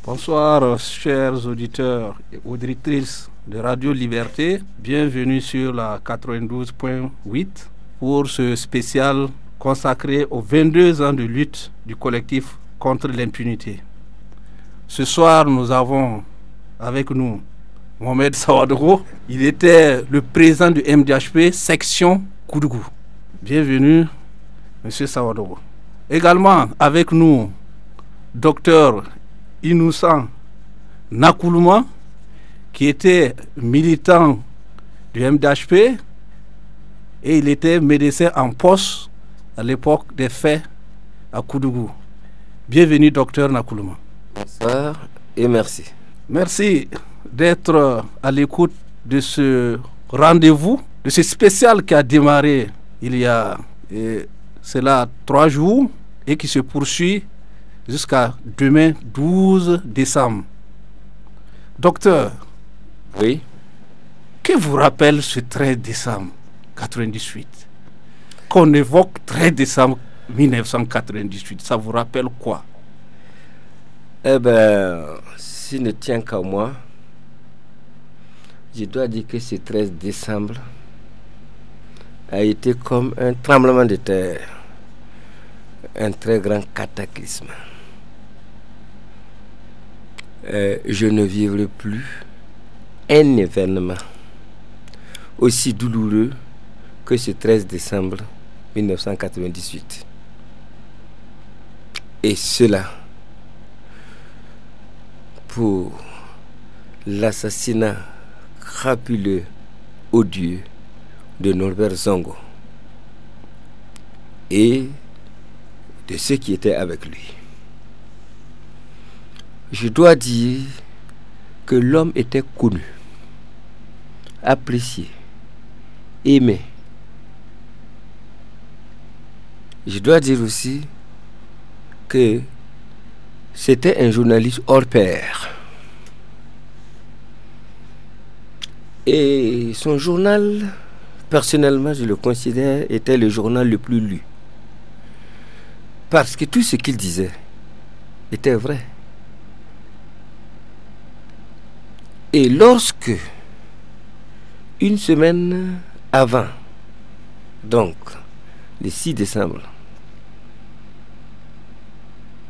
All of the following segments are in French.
Bonsoir, chers auditeurs et auditrices de Radio Liberté. Bienvenue sur la 92.8 pour ce spécial consacré aux 22 ans de lutte du collectif contre l'impunité. Ce soir, nous avons avec nous Mohamed Sawadoro. Il était le président du MDHP, section Koudougou. Bienvenue, Monsieur Sawadoro. Également avec nous, Docteur Innocent Nakoulouma, qui était militant du MDHP et il était médecin en poste à l'époque des faits à Koudougou. Bienvenue, docteur Nakoulouma. Bonsoir et merci. Merci d'être à l'écoute de ce rendez-vous, de ce spécial qui a démarré il y a cela 3 jours et qui se poursuit jusqu'à demain 12 décembre. Docteur, oui. Que vous rappelle ce 13 décembre 1998? Qu'on évoque 13 décembre 1998, ça vous rappelle quoi? Eh bien, s'il ne tient qu'à moi, je dois dire que ce 13 décembre a été comme un tremblement de terre, un très grand cataclysme. Je ne vivrai plus un événement aussi douloureux que ce 13 décembre 1998. Et cela pour l'assassinat crapuleux, odieux de Norbert Zongo et de ceux qui étaient avec lui. Je dois dire que l'homme était connu, apprécié, aimé. Je dois dire aussi que c'était un journaliste hors pair. Et son journal, personnellement, je le considère, était le journal le plus lu. Parce que tout ce qu'il disait était vrai. Et lorsque, une semaine avant, donc le 6 décembre,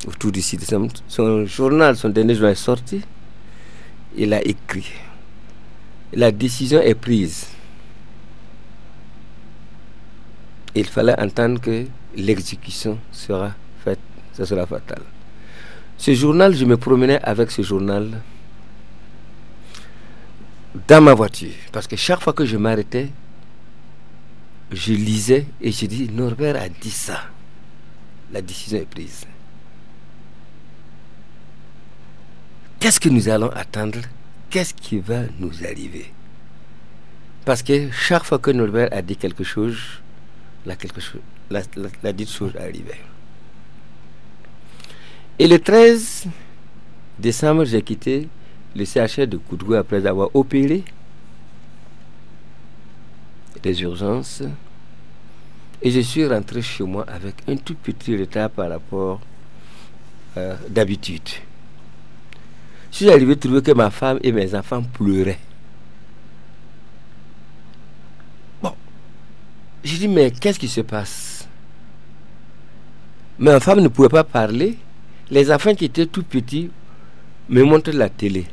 autour du 6 décembre, son journal, son dernier journal est sorti, il a écrit: la décision est prise. Il fallait entendre que l'exécution sera faite, ça sera fatal. Ce journal, je me promenais avec ce journal dans ma voiture, parce que chaque fois que je m'arrêtais, je lisais et je dis: Norbert a dit ça, la décision est prise. Qu'est-ce que nous allons attendre? Qu'est-ce qui va nous arriver? Parce que chaque fois que Norbert a dit quelque chose, la dite chose arrivait. Et le 13 décembre, j'ai quitté le CHR de Koudougou après avoir opéré des urgences et je suis rentré chez moi avec un tout petit retard par rapport d'habitude. Je suis arrivé à trouver que ma femme et mes enfants pleuraient. Bon, j'ai dit: mais qu'est-ce qui se passe? Ma femme ne pouvait pas parler. Les enfants qui étaient tout petits me montrent la télé.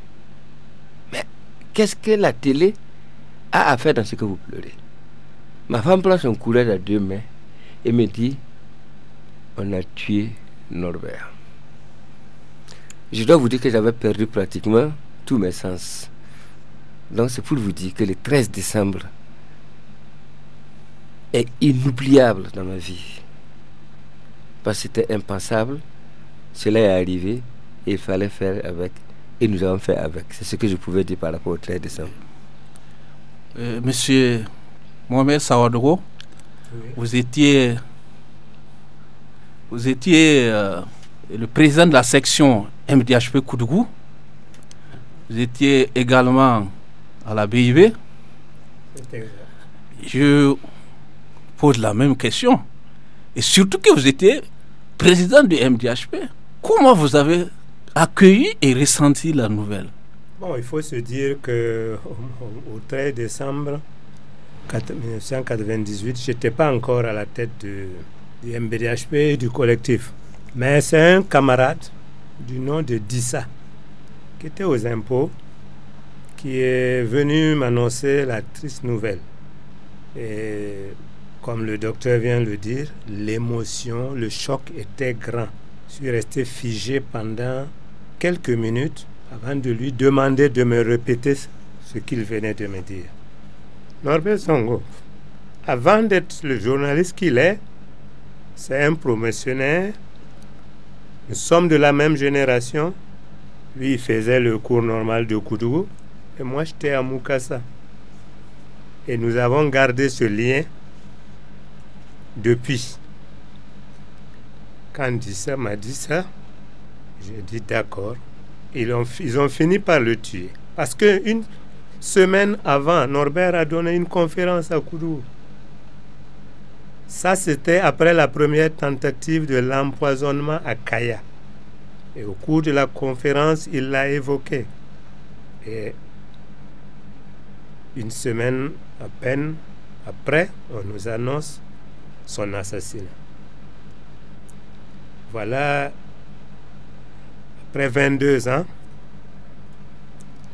Mais qu'est-ce que la télé a à faire dans ce que vous pleurez? Ma femme prend son courage à 2 mains et me dit: on a tué Norbert. Je dois vous dire que j'avais perdu pratiquement tous mes sens. Donc c'est pour vous dire que le 13 décembre est inoubliable dans ma vie. Parce que c'était impensable. Cela est arrivé et il fallait faire avec. Et nous avons fait avec. C'est ce que je pouvais dire par rapport au 13 décembre. Monsieur Mohamed Sawadoro, oui. Vous étiez le président de la section MDHP Koudougou. Vous étiez également à la BIV. Je pose la même question. Et surtout que vous étiez président du MDHP. Comment vous avez accueilli et ressenti la nouvelle? Bon, il faut se dire qu'au 13 décembre 1998, je n'étais pas encore à la tête du MDHP et du collectif. Mais c'est un camarade du nom de Dissa, qui était aux impôts, qui est venu m'annoncer la triste nouvelle. Et comme le docteur vient de le dire, l'émotion, le choc était grand. Je suis resté figé pendant quelques minutes avant de lui demander de me répéter ce qu'il venait de me dire. Norbert Zongo, avant d'être le journaliste qu'il est, c'est un promotionnaire. Nous sommes de la même génération. Lui, il faisait le cours normal de Koudougou et moi, j'étais à Moukassa. Et nous avons gardé ce lien depuis. Quand Dissa m'a dit ça, j'ai dit d'accord. Ils ont fini par le tuer. Parce qu'une semaine avant, Norbert a donné une conférence à Koudougou. Ça, c'était après la première tentative de l'empoisonnement à Kaya. Et au cours de la conférence, il l'a évoqué. Et une semaine à peine après, on nous annonce son assassinat. Voilà, après 22 ans,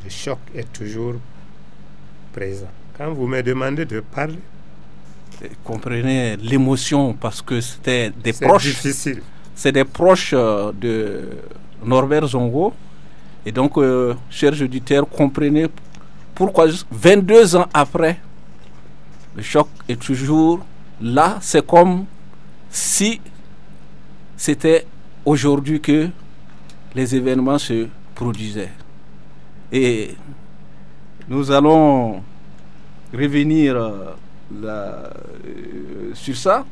le choc est toujours présent. Quand vous me demandez de parler, comprenez l'émotion parce que c'était des proches. C'est difficile. C'est des proches de Norbert Zongo. Et donc, chers auditeurs, comprenez pourquoi 22 ans après, le choc est toujours là. C'est comme si c'était aujourd'hui que les événements se produisaient. Et nous allons revenir sur ça,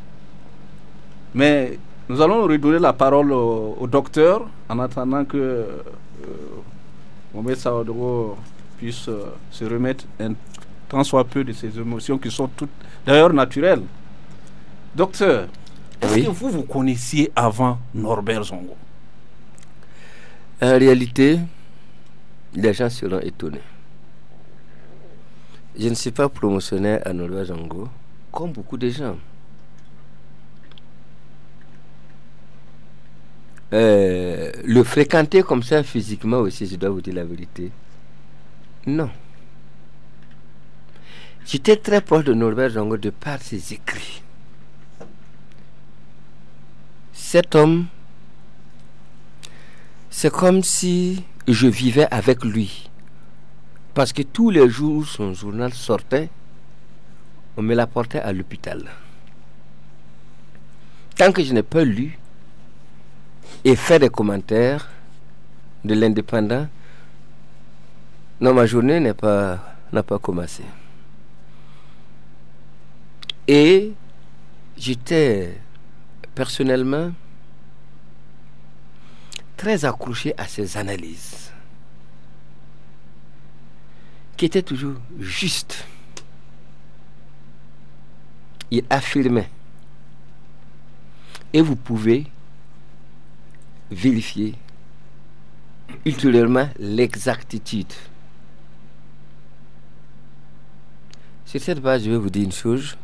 mais nous allons redonner la parole au docteur en attendant que Mohamed Saoudro puisse se remettre un tant soit peu de ces émotions qui sont toutes d'ailleurs naturelles. Docteur, est-ce que vous connaissiez avant Norbert Zongo? En réalité, les gens seront étonnés. Je ne suis pas promotionnaire à Norbert Zongo, comme beaucoup de gens. Le fréquenter comme ça physiquement aussi, je dois vous dire la vérité. Non. J'étais très proche de Norbert Zongo de par ses écrits. Cet homme, c'est comme si je vivais avec lui. Parce que tous les jours, son journal sortait, on me l'apportait à l'hôpital. Tant que je n'ai pas lu et fait des commentaires de l'Indépendant, non, ma journée n'a pas commencé. Et j'étais personnellement très accroché à ses analyses, qui étaient toujours justes. Il affirmait, et vous pouvez vérifier ultérieurement l'exactitude. Sur cette base, je vais vous dire une chose.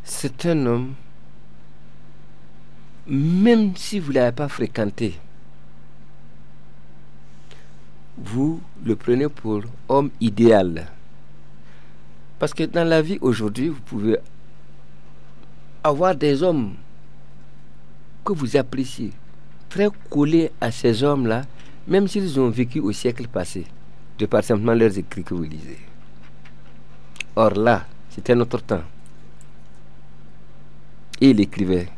C'est un homme, même si vous ne l'avez pas fréquenté, vous le prenez pour homme idéal. Parce que dans la vie aujourd'hui, vous pouvez avoir des hommes que vous appréciez, très collés à ces hommes-là, même s'ils ont vécu au siècle passé, de par simplement leurs écrits que vous lisez. Or là, c'était notre temps. Et il écrivait.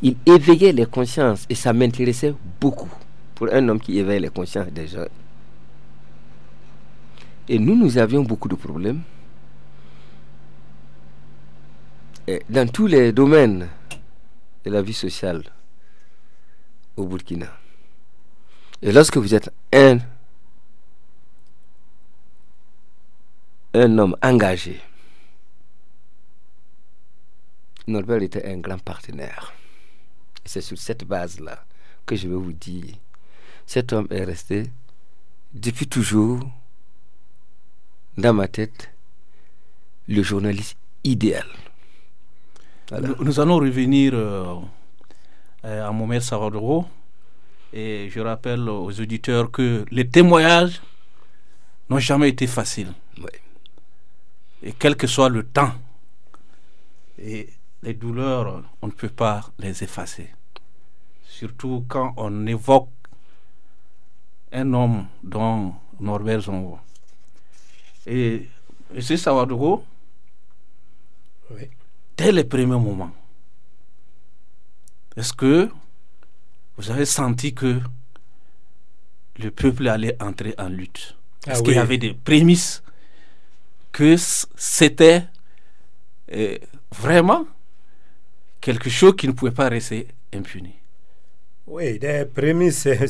Il éveillait les consciences et ça m'intéressait beaucoup pour un homme qui éveille les consciences des gens. Et nous avions beaucoup de problèmes. Et dans tous les domaines de la vie sociale au Burkina. Et lorsque vous êtes un homme engagé, Norbert était un grand partenaire. Et c'est sur cette base-là que je vais vous dire, cet homme est resté depuis toujours dans ma tête le journaliste idéal. Voilà. Nous allons revenir à Mohamed Sawadoro, et je rappelle aux auditeurs que les témoignages n'ont jamais été faciles. Oui. Et quel que soit le temps, et les douleurs, on ne peut pas les effacer. Surtout quand on évoque un homme dont Norbert Zongo. Et M. Sawadoro, Oui. dès les premiers moments, est-ce que vous avez senti que le peuple allait entrer en lutte? Est-ce qu'il y avait des prémices que c'était vraiment quelque chose qui ne pouvait pas rester impuni? Oui, des prémices, il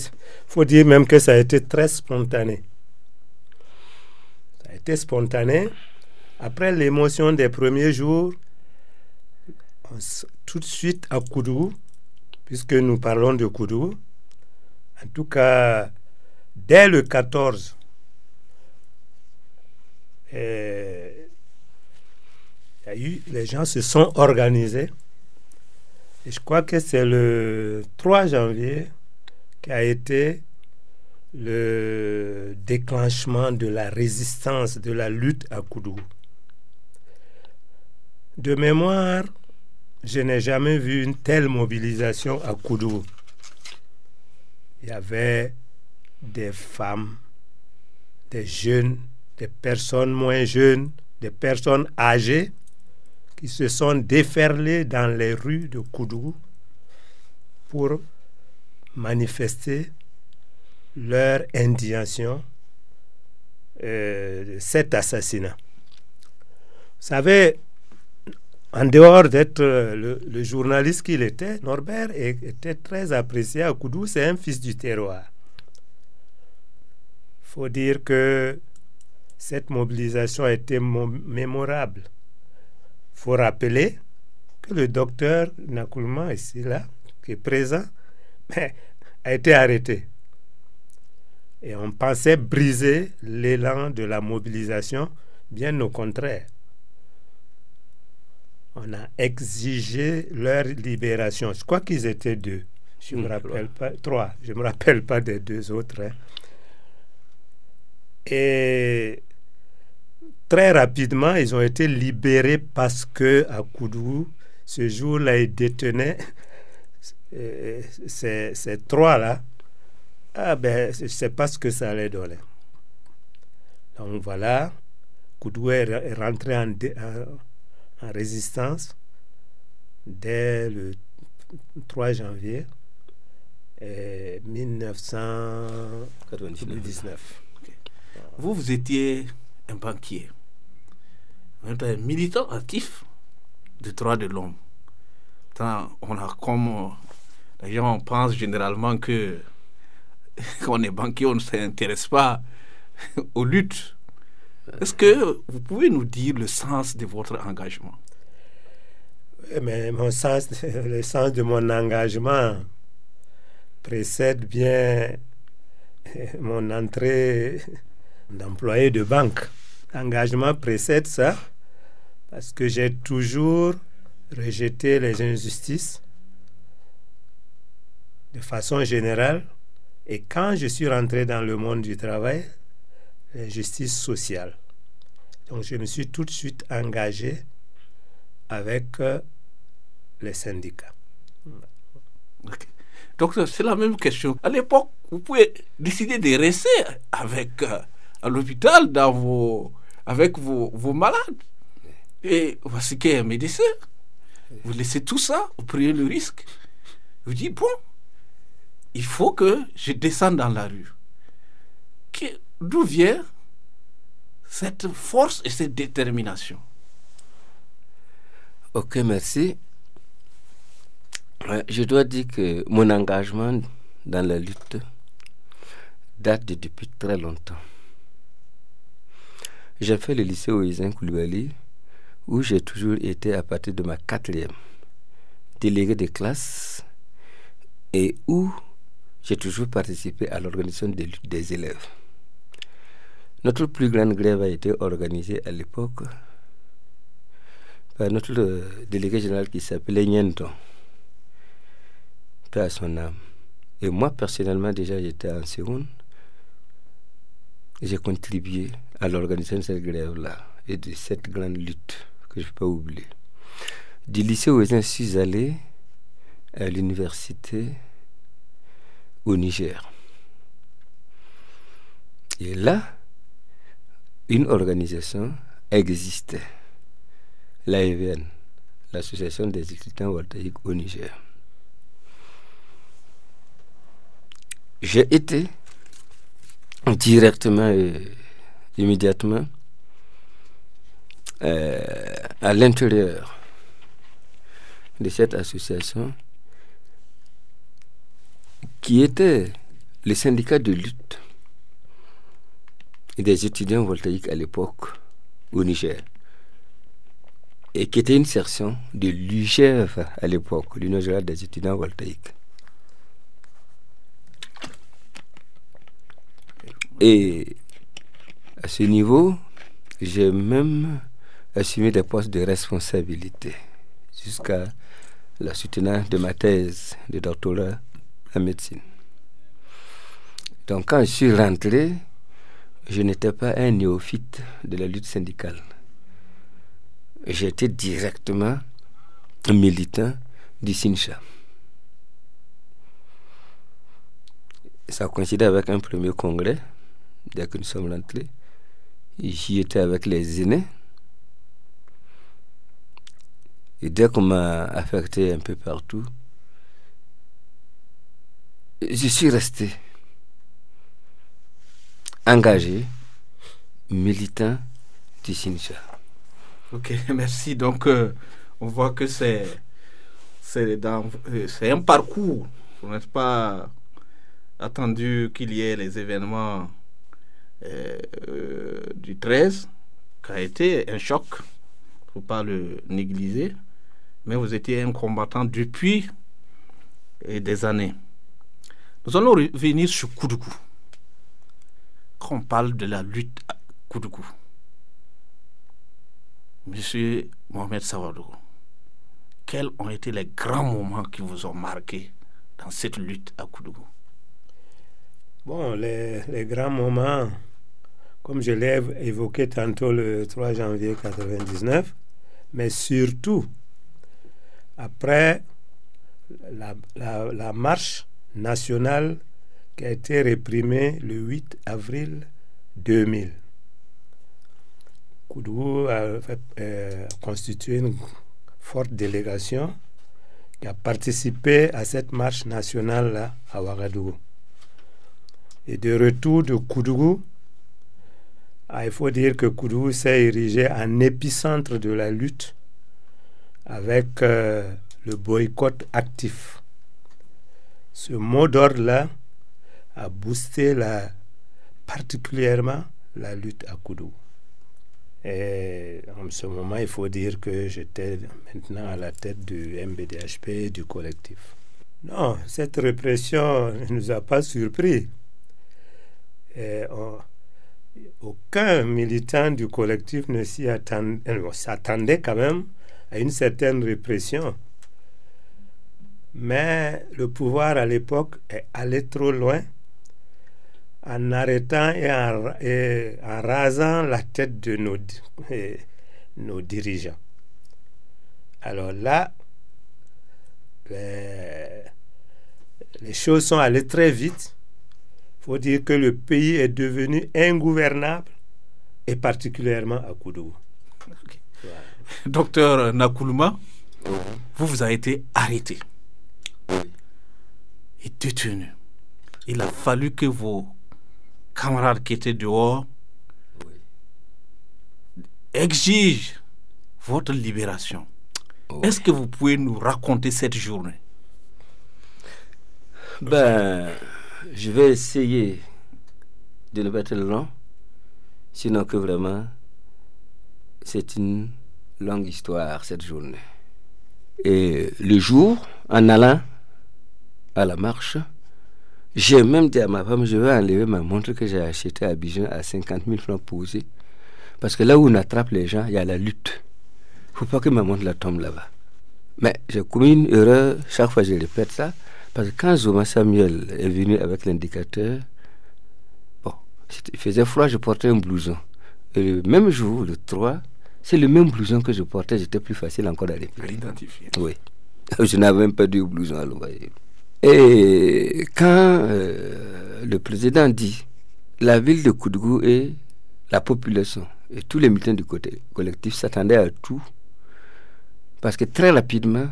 faut dire même que ça a été très spontané. Ça a été spontané. Après l'émotion des premiers jours, tout de suite à Koudou, puisque nous parlons de Koudou, en tout cas, dès le 14, les gens se sont organisés. Et je crois que c'est le 3 janvier qui a été le déclenchement de la résistance, de la lutte à Koudou. De mémoire, je n'ai jamais vu une telle mobilisation à Koudou. Il y avait des femmes, des jeunes, des personnes moins jeunes, des personnes âgées qui se sont déferlées dans les rues de Koudou pour manifester leur indignation de cet assassinat. Vous savez, en dehors d'être le journaliste qu'il était, Norbert était très apprécié à Koudou. C'est un fils du terroir. Il faut dire que cette mobilisation a été mémorable. Il faut rappeler que le docteur Nakoulma, ici, là, qui est présent, a été arrêté. Et on pensait briser l'élan de la mobilisation, bien au contraire. On a exigé leur libération. Je crois qu'ils étaient 2. Je ne me rappelle pas. 3. Je ne me rappelle pas des 2 autres. Hein. Et très rapidement, ils ont été libérés parce que à Koudou, ce jour-là, ils détenaient ces 3-là. Ah ben, je ne sais pas ce que ça allait donner. Donc voilà, Koudou est rentré en résistance dès le 3 janvier 1999. Okay. Vous étiez un banquier, un militant actif des droits de l'homme. On a comme les gens pensent généralement que quand on est banquier, on ne s'intéresse pas aux luttes. Est-ce que vous pouvez nous dire le sens de votre engagement? Mais le sens de mon engagement précède bien mon entrée d'employé de banque. L'engagement précède ça parce que j'ai toujours rejeté les injustices de façon générale, et quand je suis rentré dans le monde du travail, l'injustice sociale. Donc je me suis tout de suite engagé avec les syndicats. Okay. Donc c'est la même question. À l'époque, vous pouvez décider de rester avec à l'hôpital avec vos malades. Et voici qu'il y a un médecin. Vous laissez tout ça, vous prenez le risque. Vous dites, bon, il faut que je descende dans la rue. D'où vient cette force et cette détermination? Ok, merci. Je dois dire que mon engagement dans la lutte date depuis très longtemps. J'ai fait le lycée Oïzen Koulibaly, où j'ai toujours été à partir de ma 4e, délégué de classe, et où j'ai toujours participé à l'organisation des luttes des élèves. Notre plus grande grève a été organisée à l'époque par notre délégué général qui s'appelait Nienton, paix à son âme. Et moi, personnellement, déjà, j'étais en seconde. J'ai contribué à l'organisation de cette grève-là et de cette grande lutte que je ne peux pas oublier. Du lycée Ouezin, je suis allé à l'université au Niger. Et là, une organisation existait, l'AEVN, l'Association des étudiants voltaïques au Niger. J'ai été directement et immédiatement à l'intérieur de cette association qui était le syndicat de lutte des étudiants voltaïques à l'époque au Niger et qui était une section de l'UGF à l'époque, l'Union générale des étudiants voltaïques. Et à ce niveau, j'ai même assumé des postes de responsabilité jusqu'à la soutenance de ma thèse de doctorat en médecine. Donc quand je suis rentré, je n'étais pas un néophyte de la lutte syndicale. J'étais directement un militant du SYNCHA. Ça a coïncidé avec un premier congrès. Dès que nous sommes rentrés, j'y étais avec les aînés. Et dès qu'on m'a affecté un peu partout, je suis resté engagé, militant du SYNCHA. Ok, merci. Donc, on voit que c'est un parcours. Vous n'êtes pas attendu qu'il y ait les événements du 13, qui a été un choc, il ne faut pas le négliger, mais vous étiez un combattant depuis des années. Nous allons revenir sur Koudougou. Quand on parle de la lutte à Koudougou, Monsieur Mohamed Sawadou, quels ont été les grands moments qui vous ont marqué dans cette lutte à Koudougou? Bon, les grands moments, comme je l'ai évoqué tantôt le 3 janvier 1999, mais surtout après la marche nationale qui a été réprimée le 8 avril 2000. Koudougou a constitué une forte délégation qui a participé à cette marche nationale-là à Ouagadougou. Et de retour de Koudougou, il faut dire que Koudougou s'est érigé en épicentre de la lutte avec le boycott actif. Ce mot d'ordre-là a boosté particulièrement la lutte à Koudougou. Et en ce moment, il faut dire que j'étais maintenant à la tête du MBDHP, du collectif. Non, cette répression ne nous a pas surpris. Aucun militant du collectif ne s'attendait quand même à une certaine répression. Mais le pouvoir à l'époque est allé trop loin en arrêtant et en rasant la tête de nos dirigeants. Alors là, les choses sont allées très vite. Il faut dire que le pays est devenu ingouvernable, et particulièrement à Koudougou. Okay. Voilà. Docteur Nakoulouma, vous avez été arrêté et détenu. Il a fallu que vos camarades qui étaient dehors exigent votre libération. Est-ce que vous pouvez nous raconter cette journée? Je vais essayer de ne pas être long, sinon que vraiment c'est une longue histoire cette journée. Et le jour, en allant à la marche, j'ai même dit à ma femme, je vais enlever ma montre que j'ai achetée à Abidjan à 50 000 francs posée. Parce que là où on attrape les gens, il y a la lutte. Il ne faut pas que ma montre la tombe là-bas. Mais j'ai commis une erreur, chaque fois je répète ça, parce que quand Zoma Samuel est venu avec l'indicateur, bon, il faisait froid, je portais un blouson. Et le même jour, le 3, c'est le même blouson que je portais, j'étais plus facile encore à l'identifier. Oui. Je n'avais même pas de blouson à l'envoyer. Et quand le président dit la ville de Koudgou et la population et tous les militants du côté collectif s'attendaient à tout, parce que très rapidement,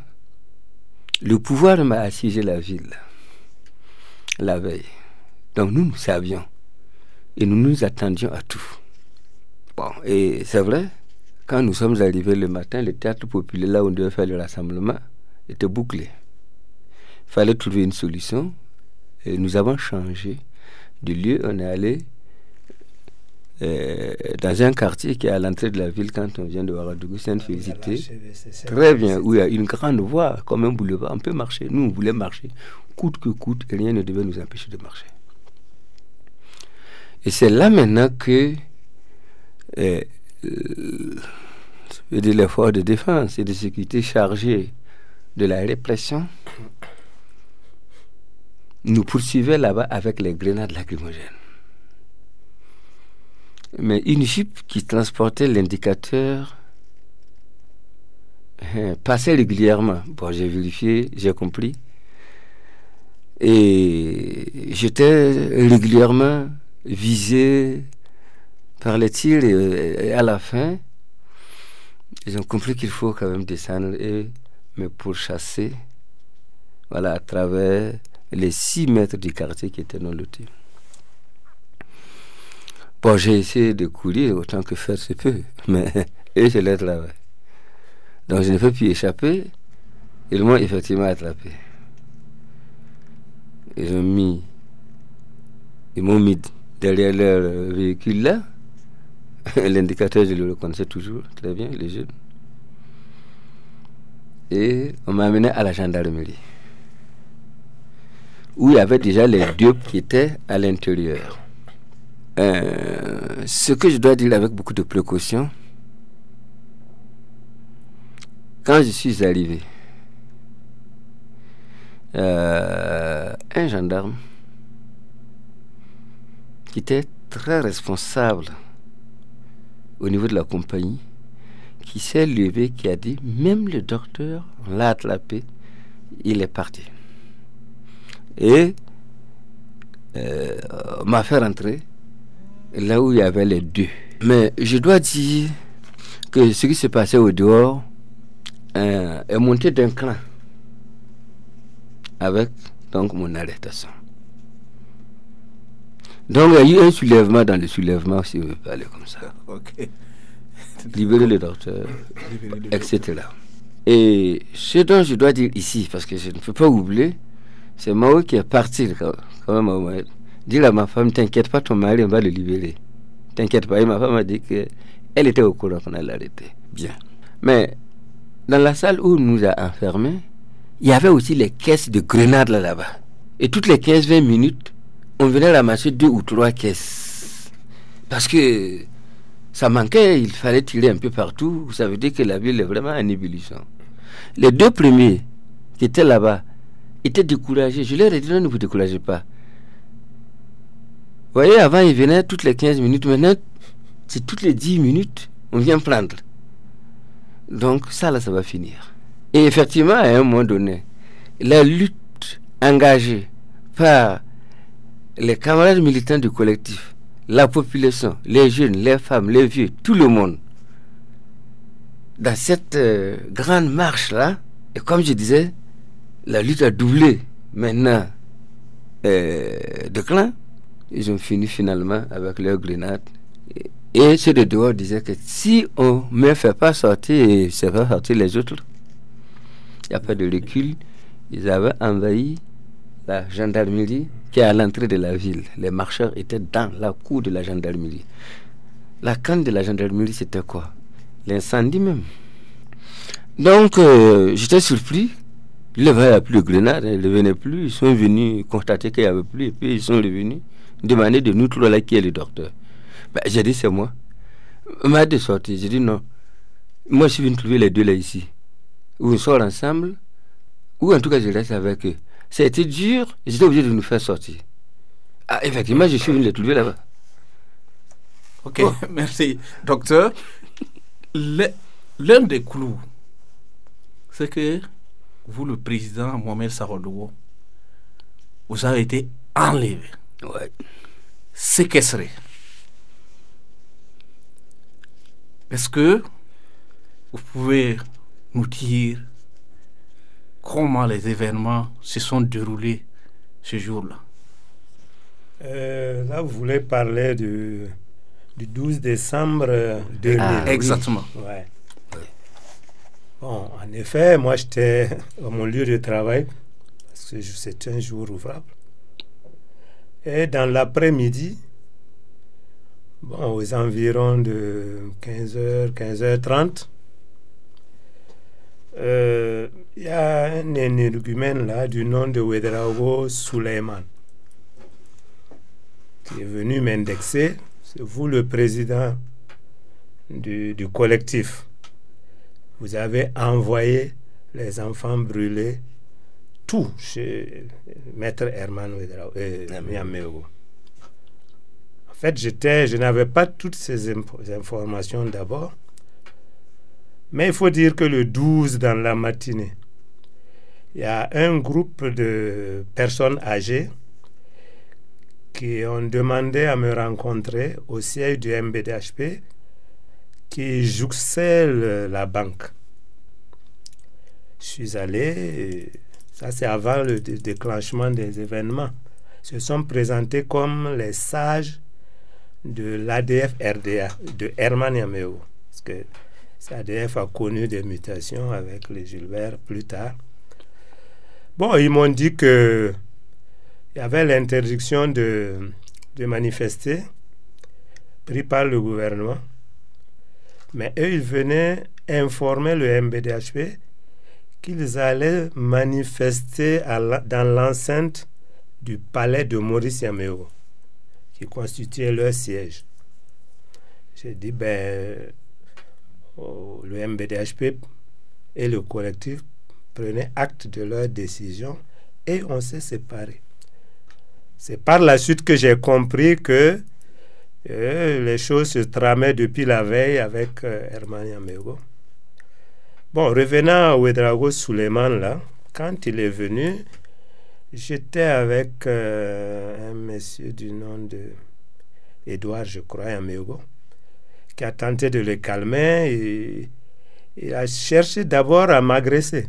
le pouvoir m'a assiégé la ville la veille. Donc nous savions et nous nous attendions à tout. Bon, et c'est vrai, quand nous sommes arrivés le matin, le théâtre populaire, là où on devait faire le rassemblement, était bouclé. Il fallait trouver une solution et nous avons changé de lieu. On est allé dans un quartier qui est à l'entrée de la ville quand on vient de Ouagadougou, Sainte-Félicité. Très bien, où il y a une grande voie, comme un boulevard. On peut marcher. Nous, on voulait marcher, coûte que coûte, et rien ne devait nous empêcher de marcher. Et c'est là maintenant que l'effort de défense et de sécurité chargé de la répression nous poursuivait là-bas avec les grenades lacrymogènes. Mais une jeep qui transportait l'indicateur passait régulièrement. Bon, j'ai vérifié, j'ai compris. Et j'étais régulièrement visé par les tirs et à la fin, ils ont compris qu'il faut quand même descendre et me pourchasser, voilà, à travers les 6 mètres du quartier qui étaient non lotis. Bon, j'ai essayé de courir autant que faire se peut, mais eux, c'est leur travail. Donc, je ne peux plus échapper. Ils m'ont effectivement attrapé. Ils m'ont mis derrière leur véhicule là. L'indicateur, je le reconnaissais toujours très bien, les jeunes. Et on m'a amené à la gendarmerie, où il y avait déjà les 2 qui étaient à l'intérieur. Ce que je dois dire avec beaucoup de précaution, quand je suis arrivé, un gendarme qui était très responsable au niveau de la compagnie, qui s'est levé, qui a dit, même le docteur, on l'a attrapé, il est parti. Et m'a fait rentrer là où il y avait les 2. Mais je dois dire que ce qui s'est passé au dehors est monté d'un cran avec donc mon arrestation. Donc il y a eu un soulèvement dans le soulèvement, si on veut parler comme ça. Okay. Libérer le docteur, etc. Et ce dont je dois dire ici, parce que je ne peux pas oublier, c'est Mao qui est parti quand même, dire à ma femme, t'inquiète pas, ton mari, on va le libérer. T'inquiète pas. Et ma femme a dit qu'elle était au courant qu'on allait l'arrêter. Bien. Mais dans la salle où on nous a enfermés, il y avait aussi les caisses de grenades là-bas. Et toutes les 15-20 minutes, on venait ramasser 2 ou 3 caisses. Parce que ça manquait, il fallait tirer un peu partout. Ça veut dire que la ville est vraiment en ébullition. Les 2 premiers qui étaient là-bas étaient découragés. Je leur ai dit, non, ne vous découragez pas. Vous voyez, avant, ils venaient toutes les 15 minutes. Maintenant, c'est toutes les 10 minutes, on vient prendre. Donc, ça, là, ça va finir. Et effectivement, à un moment donné, la lutte engagée par les camarades militants du collectif, la population, les jeunes, les femmes, les vieux, tout le monde, dans cette grande marche-là, et comme je disais, la lutte a doublé maintenant de clan. Ils ont fini finalement avec leurs grenades. Et ceux de dehors disaient que si on ne me fait pas sortir et se fait sortir les autres, il n'y a pas de recul. Ils avaient envahi la gendarmerie qui est à l'entrée de la ville. Les marcheurs étaient dans la cour de la gendarmerie. La canne de la gendarmerie, c'était quoi? L'incendie même. Donc, j'étais surpris. Il n'y avait plus de grenades, ils ne venaient plus. Ils sont venus constater qu'il n'y avait plus. Et puis, ils sont revenus demander de nous trois là qui est le docteur. Ben, j'ai dit, c'est moi. Il m'a dit de sortir. J'ai dit, non. Moi, je suis venu trouver les deux là ici. Ou on sort ensemble, ou en tout cas, je reste avec eux. Ça a été dur, j'étais obligé de nous faire sortir. Ah, effectivement, je suis venu les trouver là-bas. Ok, merci. Docteur, l'un des clous, c'est que vous, le président Mohamed Sarodowo, vous avez été enlevé, séquestré. Est-ce que vous pouvez nous dire comment les événements se sont déroulés ce jour-là? Là, vous voulez parler du 12 décembre 2000. Exactement. Oui. Ouais. Bon, en effet, moi, j'étais à mon lieu de travail, parce que c'était un jour ouvrable. Et dans l'après-midi, bon, aux environs de 15h, 15h30, il y a un énergumène là du nom de Ouedraogo Suleiman qui est venu m'indexer. C'est vous le président du collectif. Vous avez envoyé les enfants brûlés tout chez Maître Herman Ouedraogo. En fait, je n'avais pas toutes ces informations d'abord. Mais il faut dire que le 12 dans la matinée, il y a un groupe de personnes âgées qui ont demandé à me rencontrer au siège du MBDHP qui jouxtait la banque. Je suis allé, ça c'est avant le déclenchement des événements. Ils se sont présentés comme les sages de l'ADF RDA, de Herman Yaméo. Parce que l'ADF a connu des mutations avec les Gilbert plus tard. Bon, ils m'ont dit que il y avait l'interdiction de manifester pris par le gouvernement. Mais eux, ils venaient informer le MBDHP qu'ils allaient manifester dans l'enceinte du palais de Maurice Yaméo, qui constituait leur siège. J'ai dit, le MBDHP et le collectif prenaient acte de leur décision et on s'est séparés. C'est par la suite que j'ai compris que les choses se tramaient depuis la veille avec Herman Yaméo. Bon, revenant à Ouedraogo Suleiman, là, quand il est venu, j'étais avec un monsieur du nom de Edouard, je crois, Yaméo, qui a tenté de le calmer et il a cherché d'abord à m'agresser.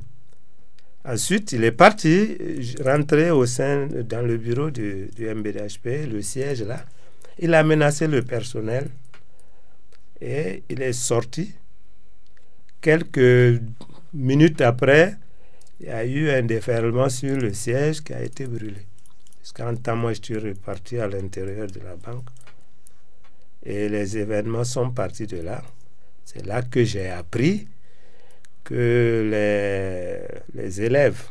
Ensuite, il est parti, rentré dans le bureau du MBDHP, le siège là. Il a menacé le personnel et il est sorti. Quelques minutes après, il y a eu un déferlement sur le siège qui a été brûlé. Parce qu'en temps, moi, je suis reparti à l'intérieur de la banque. Et les événements sont partis de là. C'est là que j'ai appris que les élèves,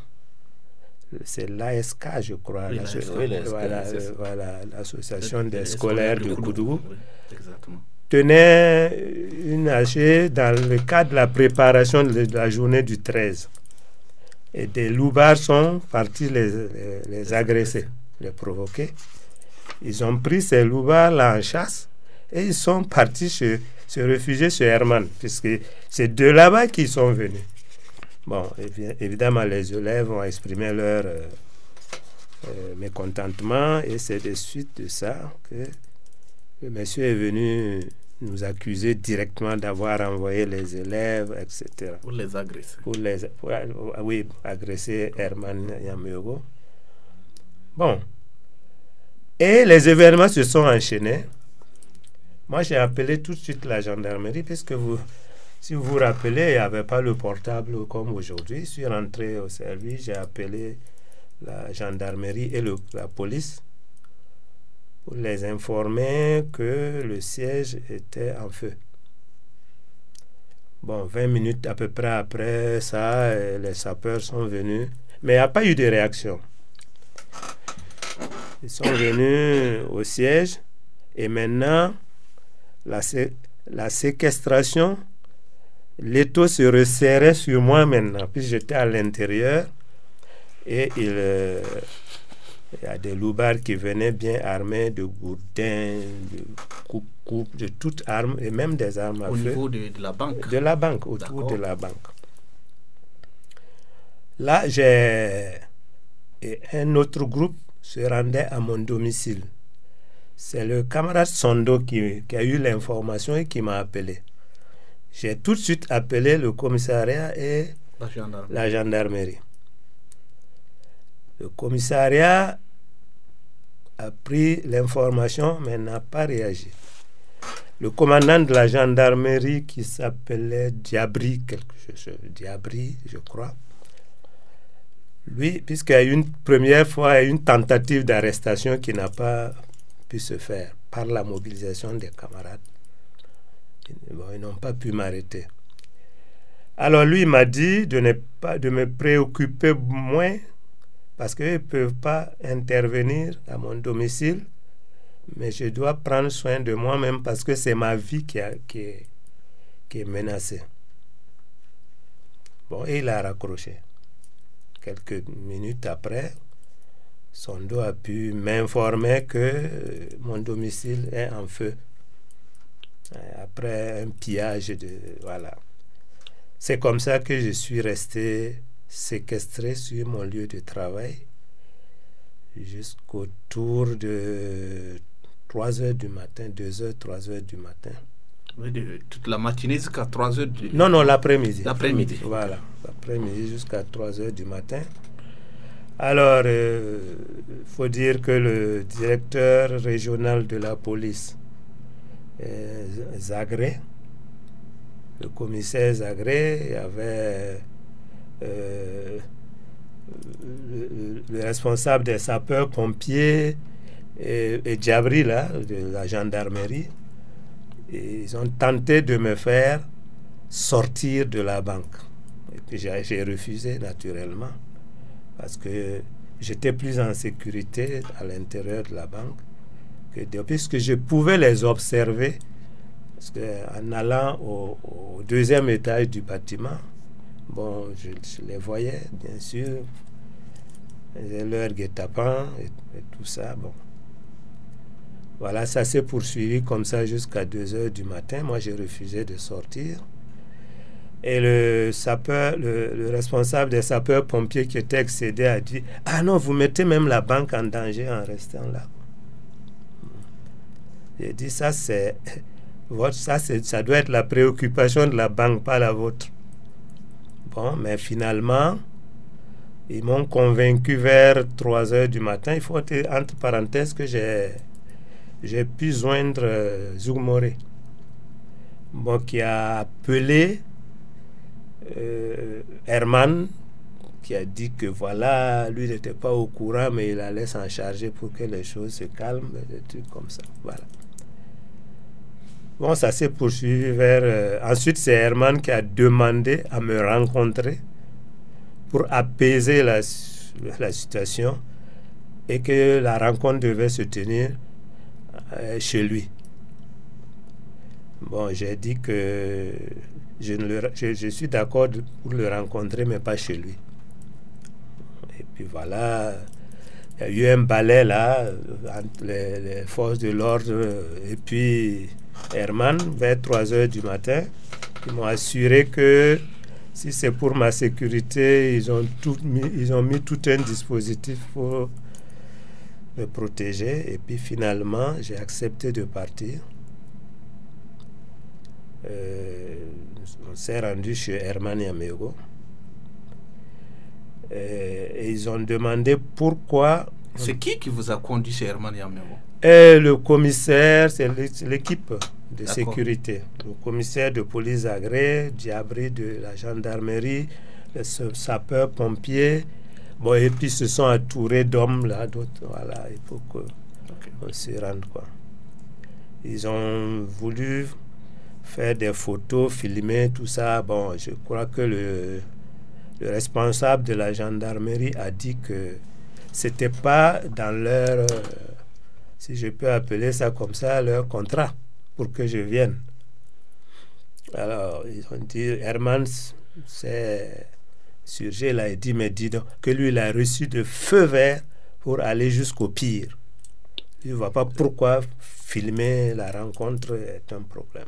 c'est l'ASK, je crois, l'association des scolaires de Koudougou, tenait une AG dans le cadre de la préparation de la journée du 13. Et des loupards sont partis les agresser, les provoquer. Ils ont pris ces loupards-là en chasse et ils sont partis se réfugier chez Herman, puisque c'est de là-bas qu'ils sont venus. Bon, évidemment, les élèves ont exprimé leur mécontentement et c'est de suite de ça que le monsieur est venu nous accuser directement d'avoir envoyé les élèves, etc. Pour les agresser. Oui, agresser Herman Yaméo. Bon. Et les événements se sont enchaînés. Moi, j'ai appelé tout de suite la gendarmerie, puisque si vous vous rappelez, il n'y avait pas le portable comme aujourd'hui. Je suis rentré au service, j'ai appelé la gendarmerie et la police pour les informer que le siège était en feu. Bon, 20 minutes à peu près après ça, les sapeurs sont venus. Mais il n'y a pas eu de réaction. Ils sont venus au siège. Et maintenant, la séquestration, l'étau se resserrait sur moi maintenant. Puis j'étais à l'intérieur. Et il y a des loupards qui venaient bien armés de gourdins, de coupe, de toutes armes, et même des armes à feu. Au niveau de la banque? De la banque, autour de la banque. Là, et un autre groupe se rendait à mon domicile. C'est le camarade Sondo qui a eu l'information et qui m'a appelé. J'ai tout de suite appelé le commissariat et la gendarmerie. Le commissariat a pris l'information mais n'a pas réagi. Le commandant de la gendarmerie qui s'appelait Diabri, je crois, lui, puisqu'il y a eu une première fois une tentative d'arrestation qui n'a pas pu se faire par la mobilisation des camarades, bon, ils n'ont pas pu m'arrêter. Alors lui, il m'a dit de me préoccuper moins parce qu'ils ne peuvent pas intervenir à mon domicile, mais je dois prendre soin de moi-même parce que c'est ma vie qui est menacée. Bon, et il a raccroché. Quelques minutes après, Sondo a pu m'informer que mon domicile est en feu. Après un pillage voilà. C'est comme ça que je suis resté séquestré sur mon lieu de travail jusqu'au tour de 3 heures du matin, 2 heures, 3 heures du matin. Toute la matinée jusqu'à 3 heures du... Non, l'après-midi. L'après-midi. Voilà, l'après-midi jusqu'à 3 heures du matin. Alors, il faut dire que le directeur régional de la police, Zagré, le commissaire Zagré, il y avait le responsable des sapeurs-pompiers et Diabri, là, de la gendarmerie. Et ils ont tenté de me faire sortir de la banque. Et puis j'ai refusé naturellement parce que j'étais plus en sécurité à l'intérieur de la banque puisque je pouvais les observer. Parce qu'en allant au deuxième étage du bâtiment, bon, je les voyais, bien sûr. J'ai leur guet-apens et tout ça. Bon. Voilà, ça s'est poursuivi comme ça jusqu'à 2 heures du matin. Moi, j'ai refusé de sortir. Et le responsable des sapeurs-pompiers qui était excédé a dit « Ah non, vous mettez même la banque en danger en restant là. » J'ai dit « Ça doit être la préoccupation de la banque, pas la vôtre. » Bon, mais finalement, ils m'ont convaincu vers 3 heures du matin. Il faut dire, entre parenthèses, que j'ai pu joindre Zougmoré, bon, qui a appelé Herman, qui a dit que voilà, lui n'était pas au courant, mais il allait s'en charger pour que les choses se calment, des trucs comme ça. Voilà. Bon, ça s'est poursuivi ensuite, c'est Herman qui a demandé à me rencontrer pour apaiser la situation et que la rencontre devait se tenir chez lui. Bon, j'ai dit que je suis d'accord pour le rencontrer, mais pas chez lui. Et puis voilà, il y a eu un balai là entre les forces de l'ordre et puis Herman vers 3 heures du matin. Ils m'ont assuré que si c'est pour ma sécurité, ils ont mis tout un dispositif pour me protéger. Et puis finalement, j'ai accepté de partir. On s'est rendu chez Herman Yamego. Et ils ont demandé pourquoi... C'est qui vous a conduit chez Herman Yamego? Le commissaire, c'est l'équipe de sécurité. Le commissaire de police Agré, Diabri de la gendarmerie, les sapeurs-pompiers. Bon, et puis ils se sont entourés d'hommes là, d'autres. Voilà, il faut qu'on se rende, quoi. Ils ont voulu... faire des photos, filmer, tout ça. Bon, je crois que le responsable de la gendarmerie a dit que c'était pas dans leur, si je peux appeler ça comme ça, leur contrat pour que je vienne. Alors, ils ont dit, Herman s'est surgé, il a dit, mais dis donc, que lui, il a reçu de feu vert pour aller jusqu'au pire. Il ne voit pas pourquoi filmer la rencontre est un problème.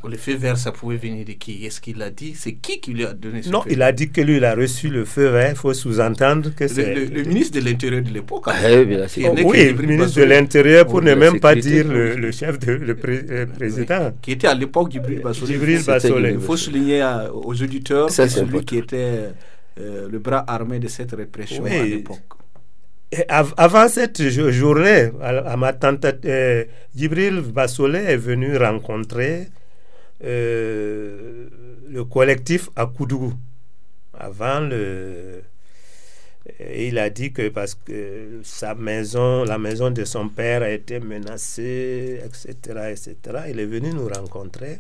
Le feu vert, ça pouvait venir de qui? Est-ce qu'il a dit? C'est qui lui a donné ce Non, feu? Il a dit que lui, il a reçu le feu vert. Il faut sous-entendre que c'est... Le ministre de l'Intérieur de l'époque. Oui, le ministre de l'Intérieur, pour ne même pas dire le chef, le président. Qui était à l'époque Djibril Bassolé. Il faut souligner aux auditeurs que c'est lui qui était le bras armé de cette répression à l'époque. Avant cette journée, à ma tentative, Djibril Bassolé est venu rencontrer le collectif à Koudougou. Et il a dit que parce que sa maison, la maison de son père a été menacée, etc., il est venu nous rencontrer.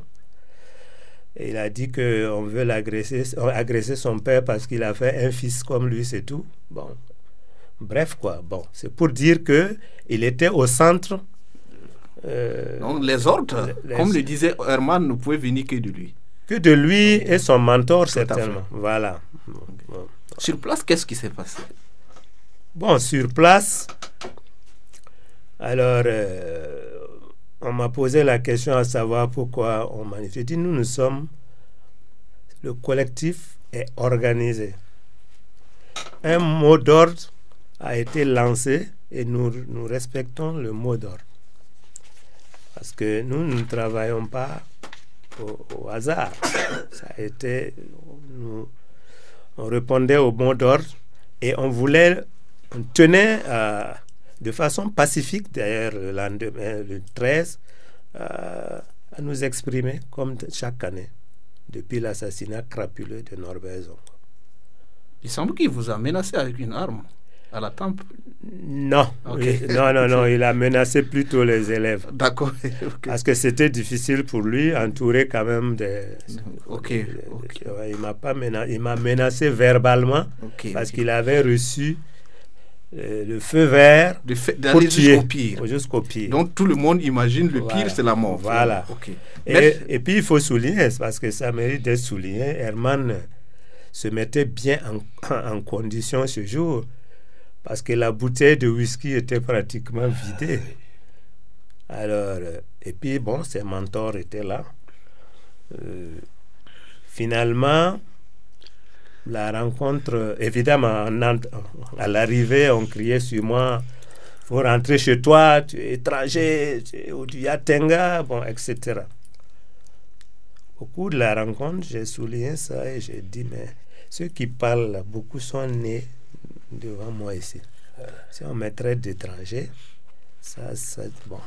Et il a dit qu'on veut agresser son père parce qu'il a fait un fils comme lui, c'est tout. Bon. Bref, quoi. Bon, c'est pour dire qu'il était au centre. Donc, les ordres, comme le disait Herman, ne pouvaient venir que de lui. Que de lui et son mentor, certainement. Voilà. Bon. Sur place, qu'est-ce qui s'est passé? Bon, sur place, alors, on m'a posé la question à savoir pourquoi on manifeste. J'ai dit, nous sommes... Le collectif est organisé. Un mot d'ordre a été lancé et nous respectons le mot d'ordre. Parce que nous ne travaillons pas au hasard. Ça a été, on répondait au mot d'ordre et on tenait de façon pacifique, d'ailleurs le lendemain, le 13, à nous exprimer comme chaque année, depuis l'assassinat crapuleux de Norbert Zongo. Il semble qu'il vous a menacé avec une arme à la tempe. Non, okay. Non, il a menacé plutôt les élèves. D'accord. Okay. Parce que c'était difficile pour lui, entouré quand même il m'a menacé verbalement, parce qu'il avait reçu le feu vert d'aller jusqu'au pire. pire. Donc tout le monde imagine le pire, c'est la mort. Voilà. Et puis il faut souligner, parce que ça mérite d'être souligné, Herman se mettait bien en condition ce jour, parce que la bouteille de whisky était pratiquement vidée. Alors, et puis bon, ses mentors étaient là. Finalement, la rencontre, évidemment, à l'arrivée, on criait sur moi, il faut rentrer chez toi, tu es étranger, tu es du Yatenga, bon, etc. Au cours de la rencontre, j'ai souligné ça et j'ai dit, mais ceux qui parlent là, beaucoup sont nés devant moi ici. Si on me traite d'étranger, ça, bon.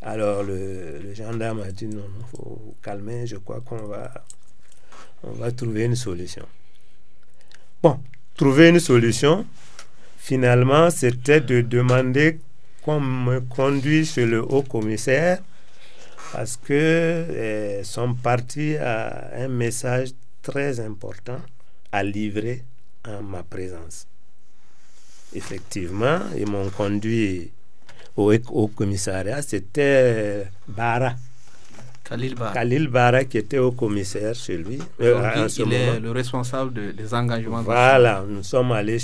Alors le gendarme a dit non, il faut vous calmer, je crois qu'on va trouver une solution. Bon, trouver une solution, finalement, c'était de demander qu'on me conduise chez le haut commissaire, parce que son parti a un message très important à livrer en ma présence. Effectivement, ils m'ont conduit au commissariat. C'était Khalil Bara qui était au commissaire chez lui. Il est le responsable des engagements. Voilà, nous sommes allés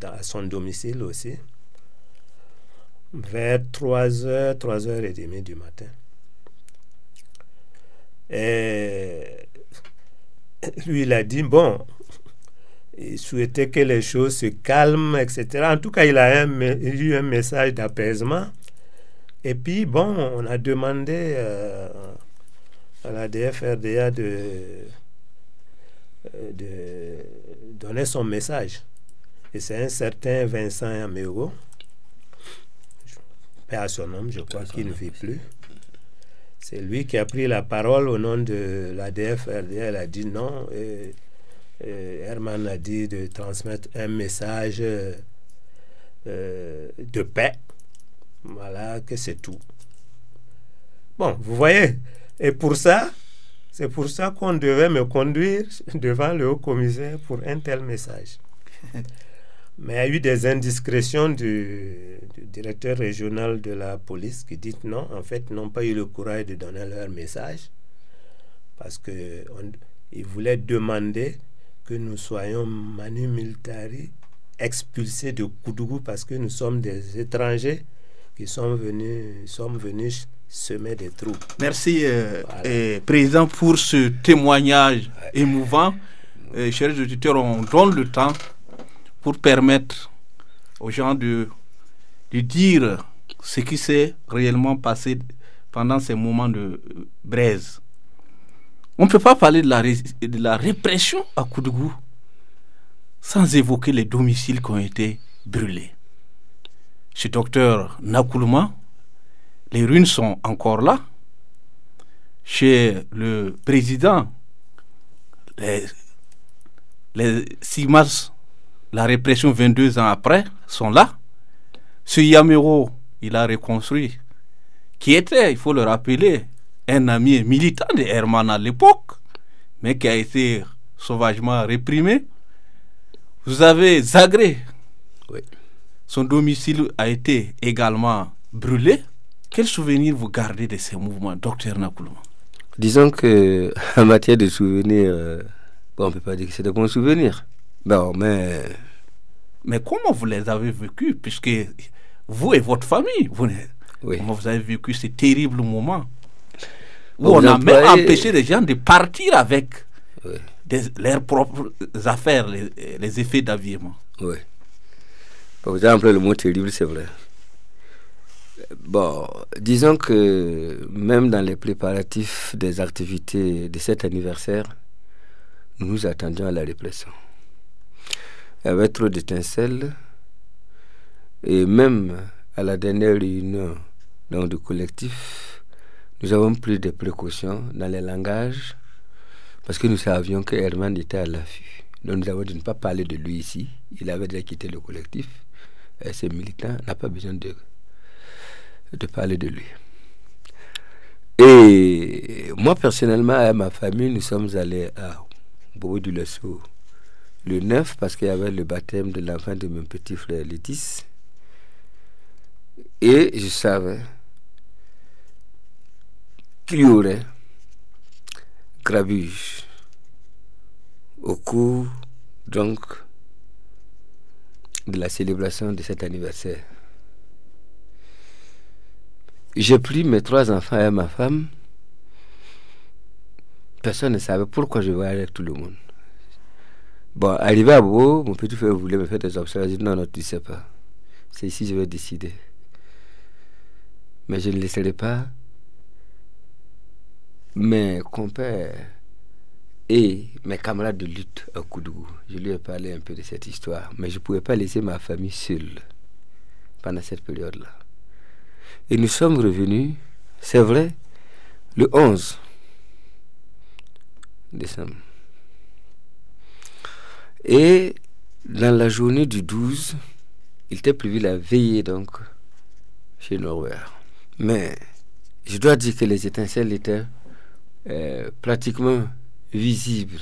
à son domicile aussi, vers 3h, 3h30 du matin. Et lui, il a dit, bon, il souhaitait que les choses se calment, etc. En tout cas, il a eu un message d'apaisement. Et puis, bon, on a demandé à la DFRDA de donner son message. Et c'est un certain Vincent Améo, paix à son nom, je crois qu'il ne vit plus. C'est lui qui a pris la parole au nom de la DFRDA. Elle a dit non. Herman a dit de transmettre un message de paix. Voilà, que c'est tout. Bon, vous voyez, et c'est pour ça qu'on devait me conduire devant le haut-commissaire pour un tel message. Mais il y a eu des indiscrétions du directeur régional de la police qui dit non, en fait, n'ont pas eu le courage de donner leur message parce qu'ils voulaient demander que nous soyons manu militari expulsés de Koudougou parce que nous sommes des étrangers qui sommes venus semer des troubles. Merci, Président, pour ce témoignage émouvant. Chers auditeurs, on donne le temps pour permettre aux gens de dire ce qui s'est réellement passé pendant ces moments de braise. On ne peut pas parler de la répression à Koudougou sans évoquer les domiciles qui ont été brûlés. Chez Docteur Nakoulouma, les ruines sont encore là. Chez le président, les 6 mars, la répression 22 ans après, sont là. Ce Yamero, il a reconstruit, qui était, il faut le rappeler, un ami militant de Herman à l'époque, mais qui a été sauvagement réprimé. Vous avez Zagré. Oui. Son domicile a été également brûlé. Quel souvenir vous gardez de ces mouvements, Docteur Nakoulouma? Disons que en matière de souvenirs, on ne peut pas dire que c'est de bons souvenirs. Bon, mais comment vous les avez vécus, puisque vous et votre famille, comment vous avez vécu ces terribles moments où on a même empêché les gens de partir avec leurs propres affaires, les effets d'habillement. Oui. Par exemple, le mot terrible, c'est vrai. Bon, disons que même dans les préparatifs des activités de cet anniversaire, nous nous attendions à la répression. Il y avait trop d'étincelles et même à la dernière réunion du collectif, nous avons pris des précautions dans les langages parce que nous savions que Herman était à l'affût. Donc nous avons dit de ne pas parler de lui ici. Il avait déjà quitté le collectif. Et ses militants n'ont pas besoin de parler de lui. Et moi personnellement, et ma famille, nous sommes allés à Bobo du Lesso le 9 parce qu'il y avait le baptême de l'enfant de mon petit frère Létis. Et je savais qu'il y aurait grabuge au cours donc de la célébration de cet anniversaire. J'ai pris mes 3 enfants et ma femme. Personne ne savait pourquoi je voyais avec tout le monde. Bon, arrivé à Bobo, mon petit frère voulait me faire des observations. J'ai dit non, tu ne sais pas. C'est ici que je vais décider. Mais je ne laisserai pas mes compères et mes camarades de lutte à Koudougou. Je lui ai parlé un peu de cette histoire. Mais je ne pouvais pas laisser ma famille seule pendant cette période-là. Et nous sommes revenus, c'est vrai, le 11 décembre. Et dans la journée du 12, il était prévu la veillée donc chez Norvège. Mais je dois dire que les étincelles étaient pratiquement visibles.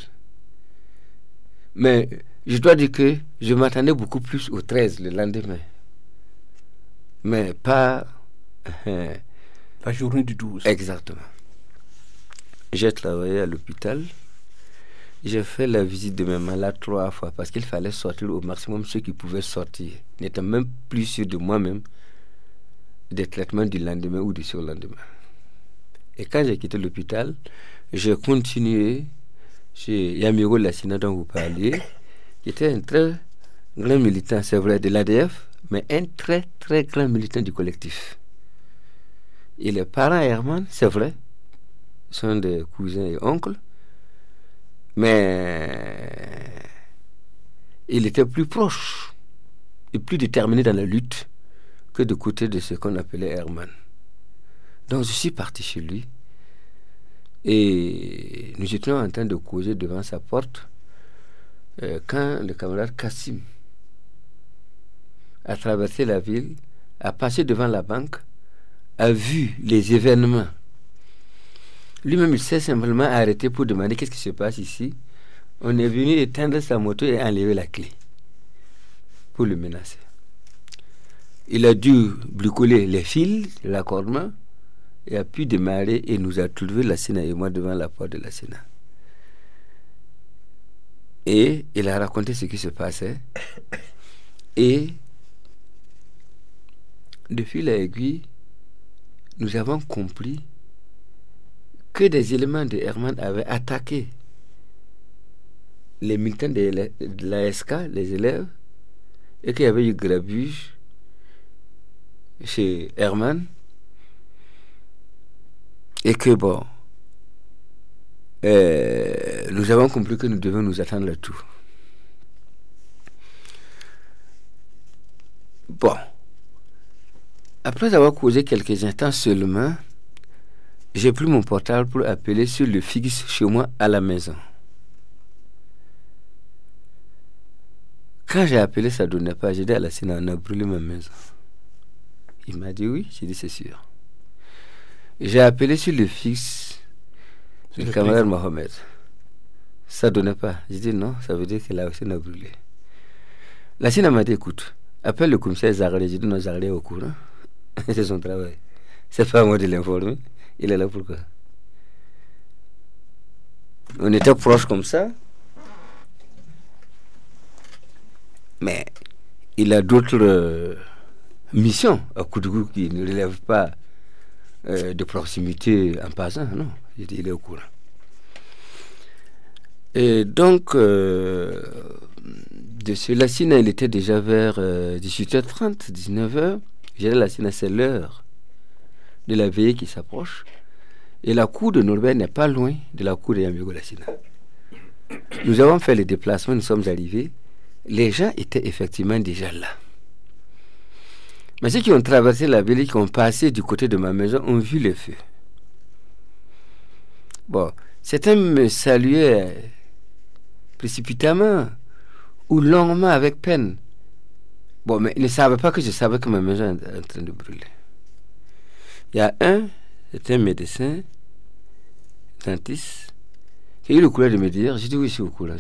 Mais je dois dire que je m'attendais beaucoup plus au 13 le lendemain. Mais pas... la journée du 12. Exactement. J'ai travaillé à l'hôpital. J'ai fait la visite de mes malades 3 fois parce qu'il fallait sortir au maximum ceux qui pouvaient sortir. Je n'étais même plus sûr de moi-même des traitements du lendemain ou du surlendemain. Et quand j'ai quitté l'hôpital, j'ai continué chez Yamiro Lassina dont vous parliez, qui était un très grand militant, c'est vrai, de l'ADF, mais un très très grand militant du collectif. Et les parents Herman, c'est vrai, sont des cousins et oncles, mais il était plus proche et plus déterminé dans la lutte que de côté de ce qu'on appelait Herman. Donc je suis parti chez lui et nous étions en train de causer devant sa porte quand le camarade Kassim a traversé la ville, a passé devant la banque, a vu les événements Lui-même, il s'est simplement arrêté pour demander qu'est-ce qui se passe ici. On est venu éteindre sa moto et enlever la clé pour le menacer. Il a dû bricoler les fils de l'accordement et a pu démarrer et nous a trouvé la Sénat et moi devant la porte de la Sénat. Et il a raconté ce qui se passait. Et de fil à aiguille, nous avons compris que des éléments de Herman avaient attaqué les militants de l'ASK, les élèves, et qu'il y avait eu grabuge chez Herman, et que bon, nous avons compris que nous devions nous attendre là tout. Bon, après avoir causé quelques instants seulement, j'ai pris mon portable pour appeler sur le fixe chez moi à la maison. Quand j'ai appelé, ça ne donnait pas. J'ai dit à la Sénat, on a brûlé ma maison. Il m'a dit oui, j'ai dit c'est sûr. J'ai appelé sur le fixe du camarade Mohamed. Ça ne donnait pas. J'ai dit non, ça veut dire que la Sénat a brûlé. La Sénat m'a dit écoute, appelle le commissaire Zagré. J'ai dit non, Zagré est au courant. C'est son travail. C'est pas à moi de l'informer. Il est là pourquoi? On était proches comme ça. Mais il a d'autres missions à Koudougou qui ne relèvent pas de proximité en passant. Non, il est au courant. Et donc, de cela, Sina, il était déjà vers 18h30, 19h. J'ai dit la Sina, c'est l'heure de la veillée qui s'approche. Et la cour de Norbert n'est pas loin de la cour de Yamigo la Sina. Nous avons fait les déplacements, nous sommes arrivés. Les gens étaient effectivement déjà là. Mais ceux qui ont traversé la ville, qui ont passé du côté de ma maison, ont vu le feu. Bon, certains me saluaient précipitamment ou longuement avec peine. Bon, mais ils ne savaient pas que je savais que ma maison est en train de brûler. Il y a c'était un médecin, dentiste, qui a eu le courage de me dire, j'ai dit oui, je suis au courant.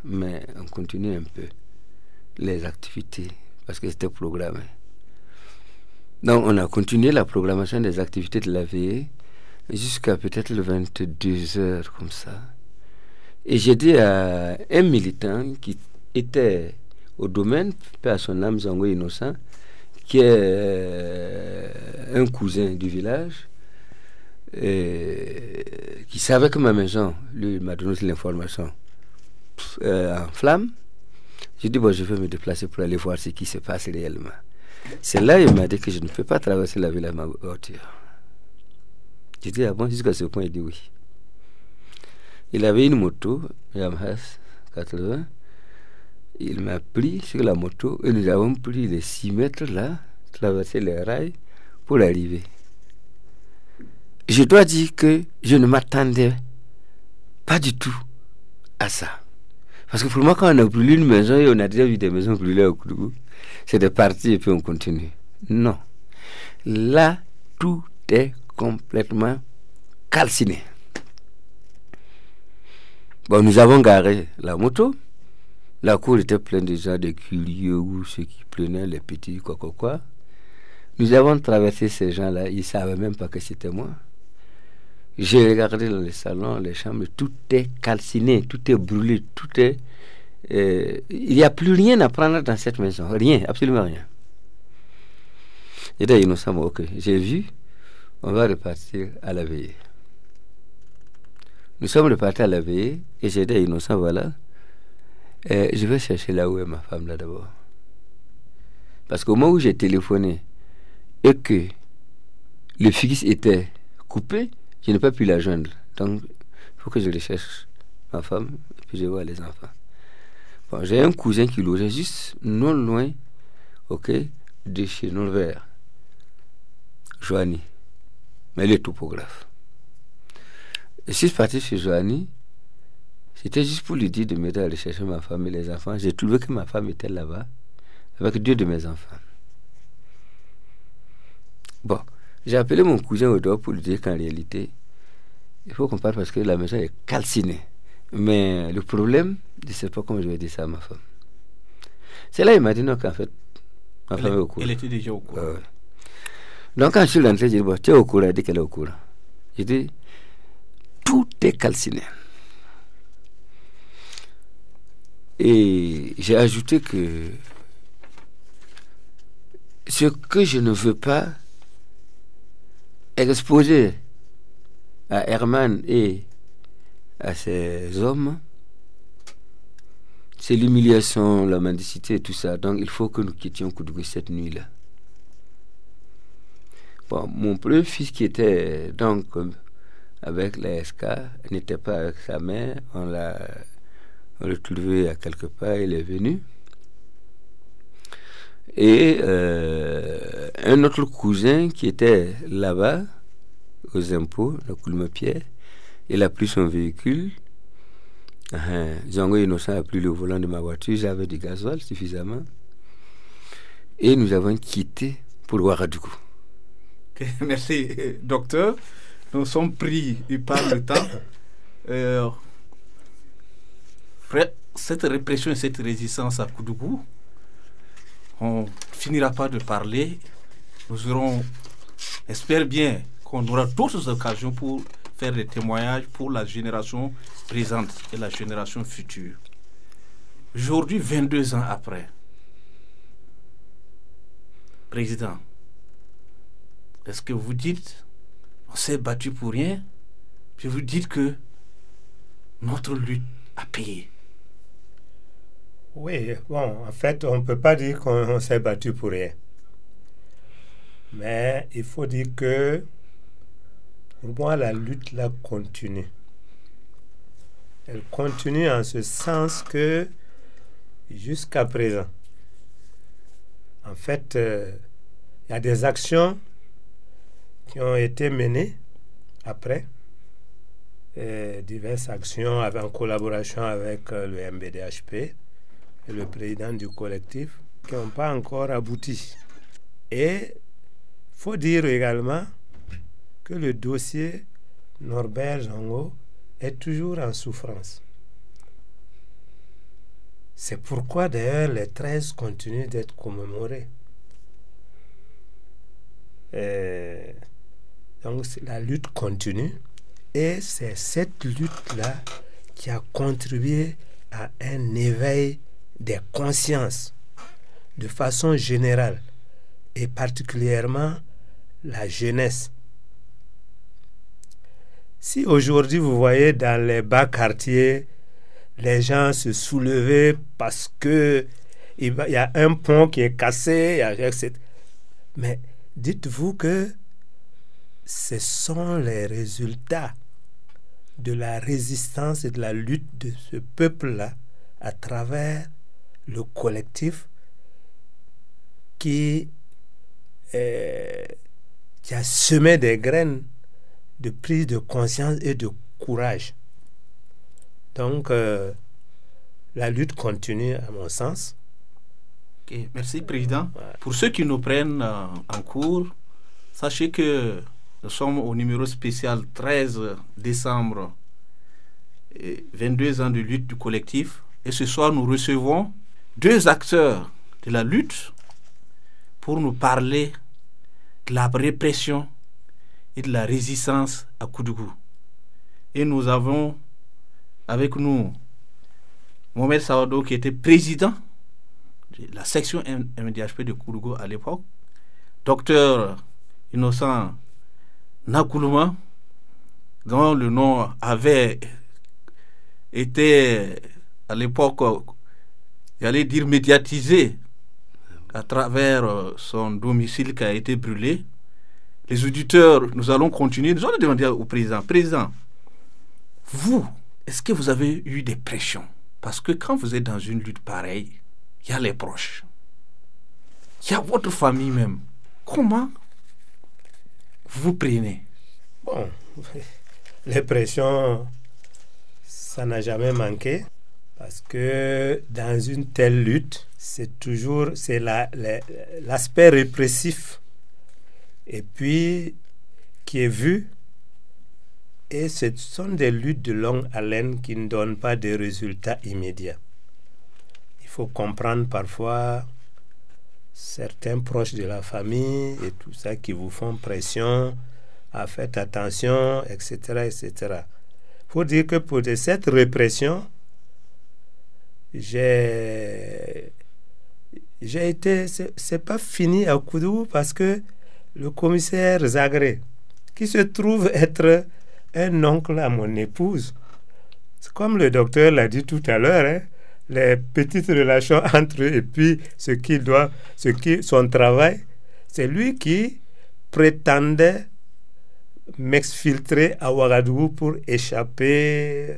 Mais on continue un peu les activités, parce que c'était programmé. Donc on a continué la programmation des activités de la veillée jusqu'à peut-être le 22h, comme ça. Et j'ai dit à un militant qui était au domaine, paix à son âme, Zango Innocent, qui est un cousin du village, qui savait que ma maison, lui, m'a donné l'information en flamme. J'ai dit, bon, je vais me déplacer pour aller voir ce qui se passe réellement. C'est là qu'il m'a dit que je ne peux pas traverser la ville à ma voiture. J'ai dit, ah bon, jusqu'à ce point, il dit oui. Il avait une moto, Yamaha 80. Il m'a pris sur la moto et nous avons pris les 6 mètres là, traversé les rails pour arriver. Je dois dire que je ne m'attendais pas du tout à ça. Parce que pour moi, quand on a brûlé une maison et on a déjà vu des maisons brûlées au Koudougou, c'est de partir et puis on continue. Non. Là, tout est complètement calciné. Bon, nous avons garé la moto. La cour était pleine de gens, des curieux ou ceux qui prenaient les petits quoi. Nous avons traversé ces gens-là, ils ne savaient même pas que c'était moi. J'ai regardé dans les salons, les chambres, tout est calciné, tout est brûlé, tout est... il n'y a plus rien à prendre dans cette maison, rien, absolument rien. Et là, Innocent, ok, j'ai vu, on va repartir à la veillée. Nous sommes repartis à la veillée, et j'ai dit à Innocent, voilà, je vais chercher là où est ma femme là d'abord. Parce qu'au moment où j'ai téléphoné, et que le fixe était coupé, je n'ai pas pu la joindre. Donc, il faut que je recherche ma femme, et puis je vois les enfants. Bon, j'ai un cousin qui logeait juste non loin, ok, de chez Norbert, Joanie. Mais il est topographe. Je suis parti chez Joanie. C'était juste pour lui dire de m'aider à rechercher ma femme et les enfants. J'ai trouvé que ma femme était là-bas, avec 2 de mes enfants. Bon, j'ai appelé mon cousin au dehors pour lui dire qu'en réalité, Il faut qu'on parte parce que la maison est calcinée. Mais le problème, je ne sais pas comment je vais dire ça à ma femme. C'est là qu'il m'a dit non, qu'en fait, ma femme est au courant. Elle était déjà au courant. Donc quand je suis rentré, j'ai dit, bon, tu es au courant, elle dit qu'elle est au courant. J'ai dit, tout est calciné. Et j'ai ajouté que ce que je ne veux pas exposer à Herman et à ses hommes, c'est l'humiliation, la mendicité et tout ça. Donc il faut que nous quittions Koudougou cette nuit-là. Bon, mon premier fils qui était donc avec la SK n'était pas avec sa mère. On l'a trouvé à quelque part, il est venu. Et un autre cousin qui était là-bas, aux impôts, le Coulme-Pierre, il a pris son véhicule. Django Innocent a pris le volant de ma voiture, j'avais du gasoil suffisamment. Et nous avons quitté pour Ouagadougou. Okay, merci, docteur. Nous sommes pris par le temps. Cette répression et cette résistance à Koudougou, on ne finira pas de parler. Nous aurons, j'espère bien qu'on aura d'autres occasions pour faire des témoignages pour la génération présente et la génération future. Aujourd'hui, 22 ans après, Président, est-ce que vous dites on s'est battu pour rien, puis vous dites que notre lutte a payé? Oui, bon, en fait, on ne peut pas dire qu'on s'est battu pour rien. Mais il faut dire que, pour moi, la lutte là continue. Elle continue en ce sens que, jusqu'à présent, en fait, il y a des actions qui ont été menées après, diverses actions en collaboration avec le MBDHP et le président du collectif, qui n'ont pas encore abouti. Et il faut dire également que le dossier Norbert Django est toujours en souffrance. C'est pourquoi d'ailleurs les 13 continuent d'être commémorés. Donc la lutte continue et c'est cette lutte-là qui a contribué à un éveil des consciences de façon générale et particulièrement la jeunesse. Si aujourd'hui vous voyez dans les bas quartiers les gens se soulever parce que il y a un pont qui est cassé, mais dites-vous que ce sont les résultats de la résistance et de la lutte de ce peuple-là à travers le collectif qui a semé des graines de prise de conscience et de courage. Donc, la lutte continue à mon sens. Okay, merci, Président. Ouais. Pour ceux qui nous prennent en cours, sachez que nous sommes au numéro spécial 13 décembre, 22 ans de lutte du collectif. Et ce soir, nous recevons deux acteurs de la lutte pour nous parler de la répression et de la résistance à Koudougou. Et nous avons avec nous Mohamed Sawado, qui était président de la section MDHP de Koudougou à l'époque, docteur Innocent Nakoulouma, dont le nom avait été à l'époque, j'allais dire, médiatisé à travers son domicile qui a été brûlé. Les auditeurs, nous allons continuer. Nous allons demander au président. Président, vous, est-ce que vous avez eu des pressions? Parce que quand vous êtes dans une lutte pareille, il y a les proches. Il y a votre famille même. Comment vous prenez? Bon, les pressions, ça n'a jamais manqué. Parce que dans une telle lutte, c'est toujours l'aspect répressif et puis qui est vu Et ce sont des luttes de longue haleine qui ne donnent pas de résultats immédiats. Il faut comprendre parfois certains proches de la famille et tout ça qui vous font pression, à faire attention, etc., etc. Il faut dire que pour cette répression, j'ai été... C'est pas fini à Koudougou parce que le commissaire Zagré, qui se trouve être un oncle à mon épouse, c'est comme le docteur l'a dit tout à l'heure, hein, les petites relations entre eux et puis son travail, c'est lui qui prétendait m'exfiltrer à Ouagadougou pour échapper,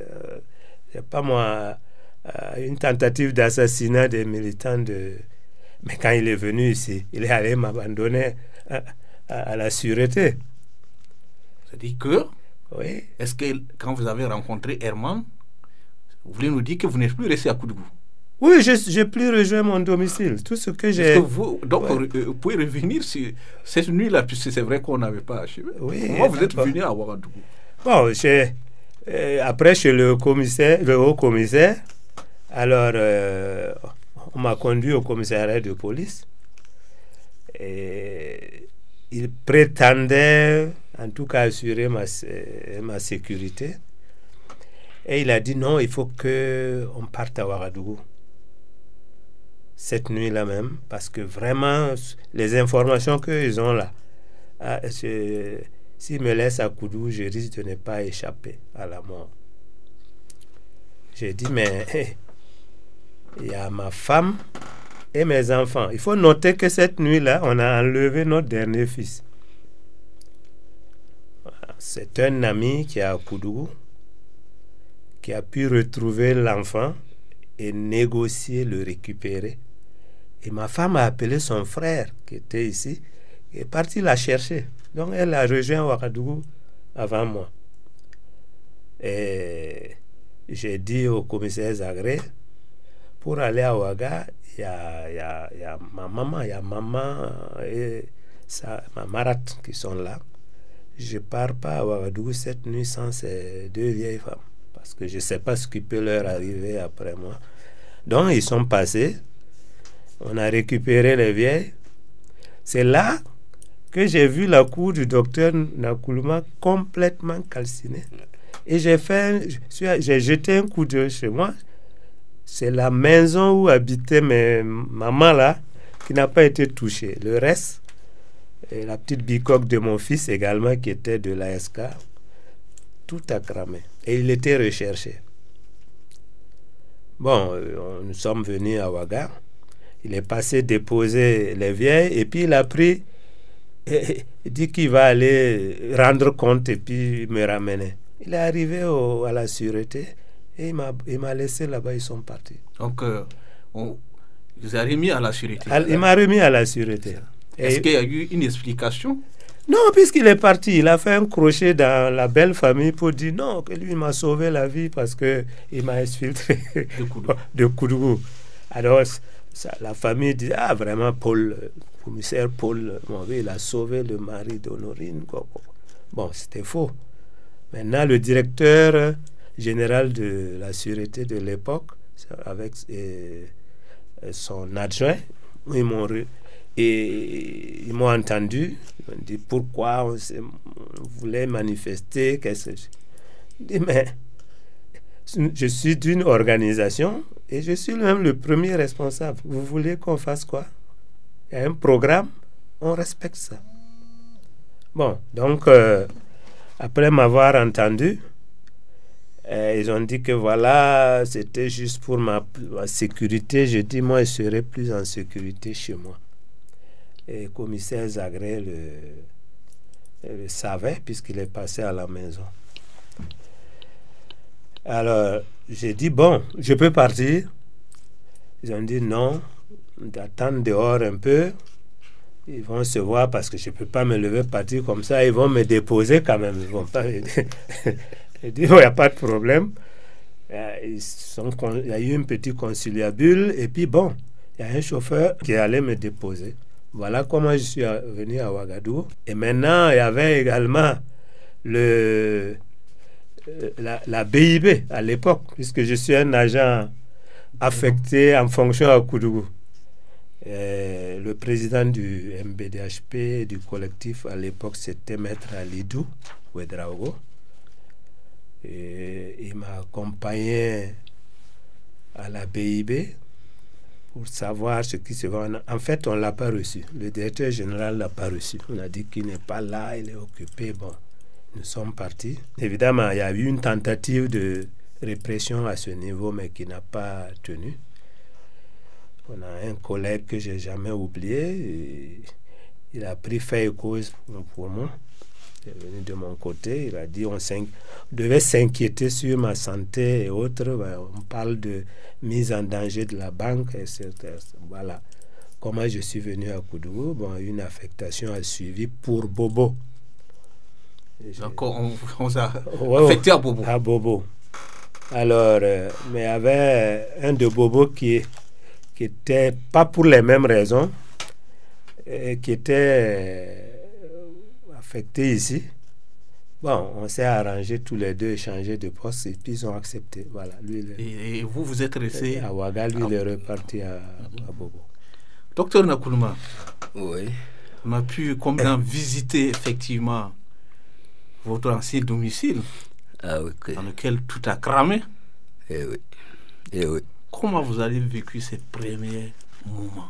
je sais pas moi, à une tentative d'assassinat des militants de... Mais quand il est venu ici, il est allé m'abandonner à la sûreté. C'est-à-dire que, oui. Est-ce que quand vous avez rencontré Herman, vous voulez nous dire que vous n'êtes plus resté à Koudougou? Oui, je n'ai plus rejoint mon domicile. Tout ce que j'ai... Donc, vous pouvez revenir sur cette nuit-là, puisque c'est vrai qu'on n'avait pas achevé. Oui, comment vous êtes venu à Ouagadougou? Bon, après, chez le haut commissaire, alors, on m'a conduit au commissariat de police. Et il prétendait, en tout cas, assurer ma sécurité. Et il a dit non, il faut qu'on parte à Ouagadougou. Cette nuit-là même, parce que vraiment, les informations qu'ils ont là, s'ils me laissent à Koudougou, je risque de ne pas échapper à la mort. J'ai dit, mais il y a ma femme et mes enfants. Il faut noter que cette nuit-là, on a enlevé notre dernier fils. C'est un ami qui est à Koudougou, qui a pu retrouver l'enfant et négocier, le récupérer. Et ma femme a appelé son frère qui était ici et est parti la chercher. Donc elle a rejoint Ouagadougou avant moi. Et j'ai dit au commissaire Zagré, pour aller à Ouaga, il y a ma maman et ma marate qui sont là. Je ne pars pas à Ouagadougou cette nuit sans ces deux vieilles femmes. Parce que je ne sais pas ce qui peut leur arriver après moi. Donc ils sont passés. On a récupéré les vieilles. C'est là que j'ai vu la cour du docteur Nakoulouma complètement calcinée. Et j'ai jeté un coup d'œil chez moi. C'est la maison où habitait mes mamans là qui n'a pas été touchée. Le reste, et la petite bicoque de mon fils également qui était de l'ASK, tout a cramé. Et il était recherché. Bon, nous sommes venus à Ouaga. Il est passé déposer les vieilles et puis il a pris, il dit qu'il va aller rendre compte et puis me ramener. Il est arrivé à la sûreté et il m'a laissé là-bas, ils sont partis. Donc, il vous a remis à la sûreté? Il m'a remis à la sûreté. Est-ce qu'il y a eu une explication? Non, puisqu'il est parti, il a fait un crochet dans la belle famille pour dire non, que lui m'a sauvé la vie parce qu'il m'a exfiltré de Koudougou. Alors, la famille dit, ah vraiment, Paul, commissaire Paul, il a sauvé le mari d'Honorine. Bon, c'était faux. Maintenant, le directeur général de la sûreté de l'époque, avec son adjoint, ils m'ont entendu. Ils m'ont dit pourquoi on voulait manifester. Je dis, mais je suis d'une organisation et je suis même le premier responsable. Vous voulez qu'on fasse quoi? Il y a un programme, on respecte ça. Bon, donc, après m'avoir entendu, ils ont dit que voilà, c'était juste pour ma sécurité. Je dis, moi, je serai plus en sécurité chez moi. Et le commissaire Zagré le savait puisqu'il est passé à la maison. Alors, j'ai dit, bon, je peux partir. Ils ont dit non, d'attendre dehors un peu. Ils vont se voir parce que je ne peux pas me lever, partir comme ça. Ils vont me déposer quand même. Ils vont pas me... J'ai dit, il n'y a pas de problème. Il y a eu un petit conciliabule. Et puis bon, il y a un chauffeur qui allait me déposer. Voilà comment je suis venu à Ouagadougou. Et maintenant, il y avait également le la BIB à l'époque, puisque je suis un agent affecté en fonction à Koudougou. Le président du MBDHP, du collectif à l'époque, c'était Maître Alidou Ouedraogo. Et il m'a accompagné à la BIB pour savoir ce qui se va. En fait, on ne l'a pas reçu. Le directeur général ne l'a pas reçu. On a dit qu'il n'est pas là, il est occupé. Bon, nous sommes partis. Évidemment, il y a eu une tentative de répression à ce niveau, mais qui n'a pas tenu. On a un collègue que je n'ai jamais oublié. Il a pris fait et cause pour moi. Il est venu de mon côté. Il a dit on devait s'inquiéter sur ma santé et autres. On parle de mise en danger de la banque, etc. Voilà comment je suis venu à Koudougou. Bon, une affectation a suivi pour Bobo. Donc on a affecté à Bobo. À Bobo. Alors, mais il y avait un de Bobo qui était pas pour les mêmes raisons, qui était affecté ici. Bon, on s'est arrangé tous les deux, échangé de poste et puis ils ont accepté. Voilà. Lui, et vous êtes resté à Ouaga, lui il est reparti à Bobo. Docteur Nakoulouma, oui. On a pu combien visiter effectivement votre ancien domicile, Okay. Dans lequel tout a cramé. Oui. Comment vous avez vécu ces premiers moments?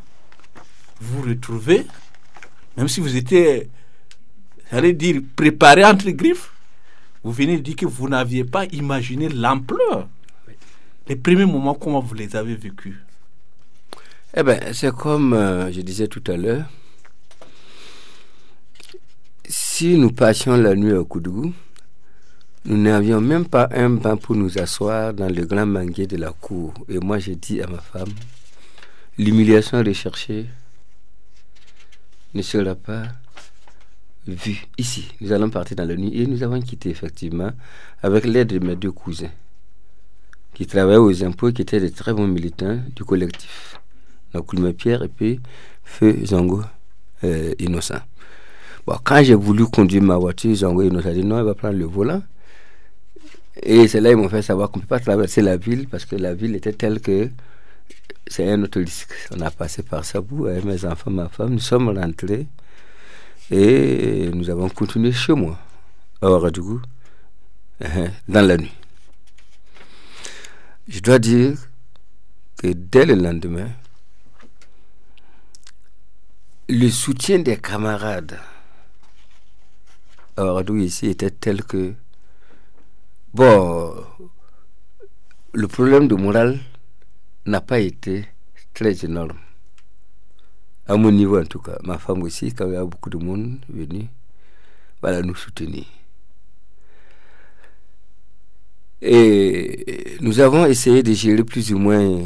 Vous retrouvez, même si vous étiez, j'allais dire, préparé entre griffes, vous venez de dire que vous n'aviez pas imaginé l'ampleur. Les premiers moments, comment vous les avez vécus? Eh bien, c'est comme je disais tout à l'heure, si nous passions la nuit à Koudougou, nous n'avions même pas un banc pour nous asseoir dans le grand manguier de la cour. Et moi, j'ai dit à ma femme, l'humiliation recherchée ne sera pas vue ici. Nous allons partir dans la nuit. Et nous avons quitté, effectivement, avec l'aide de mes deux cousins, qui travaillaient aux impôts, qui étaient de très bons militants du collectif. Nakoulouma Pierre et puis Feu Zongo Innocent. Bon, quand j'ai voulu conduire ma voiture, Zongo Innocent a dit non, il va prendre le volant. Et c'est là qu'ils m'ont fait savoir qu'on ne peut pas traverser la ville parce que la ville était telle que c'est un autre risque. On a passé par Sabou avec mes enfants, ma femme. Nous sommes rentrés et nous avons continué chez moi, à Ouagadougou, dans la nuit. Je dois dire que dès le lendemain, le soutien des camarades à Ouagadougou ici était tel que bon, le problème de morale n'a pas été très énorme. À mon niveau en tout cas. Ma femme aussi, quand il y a beaucoup de monde venu, voilà, nous soutenir. Et nous avons essayé de gérer plus ou moins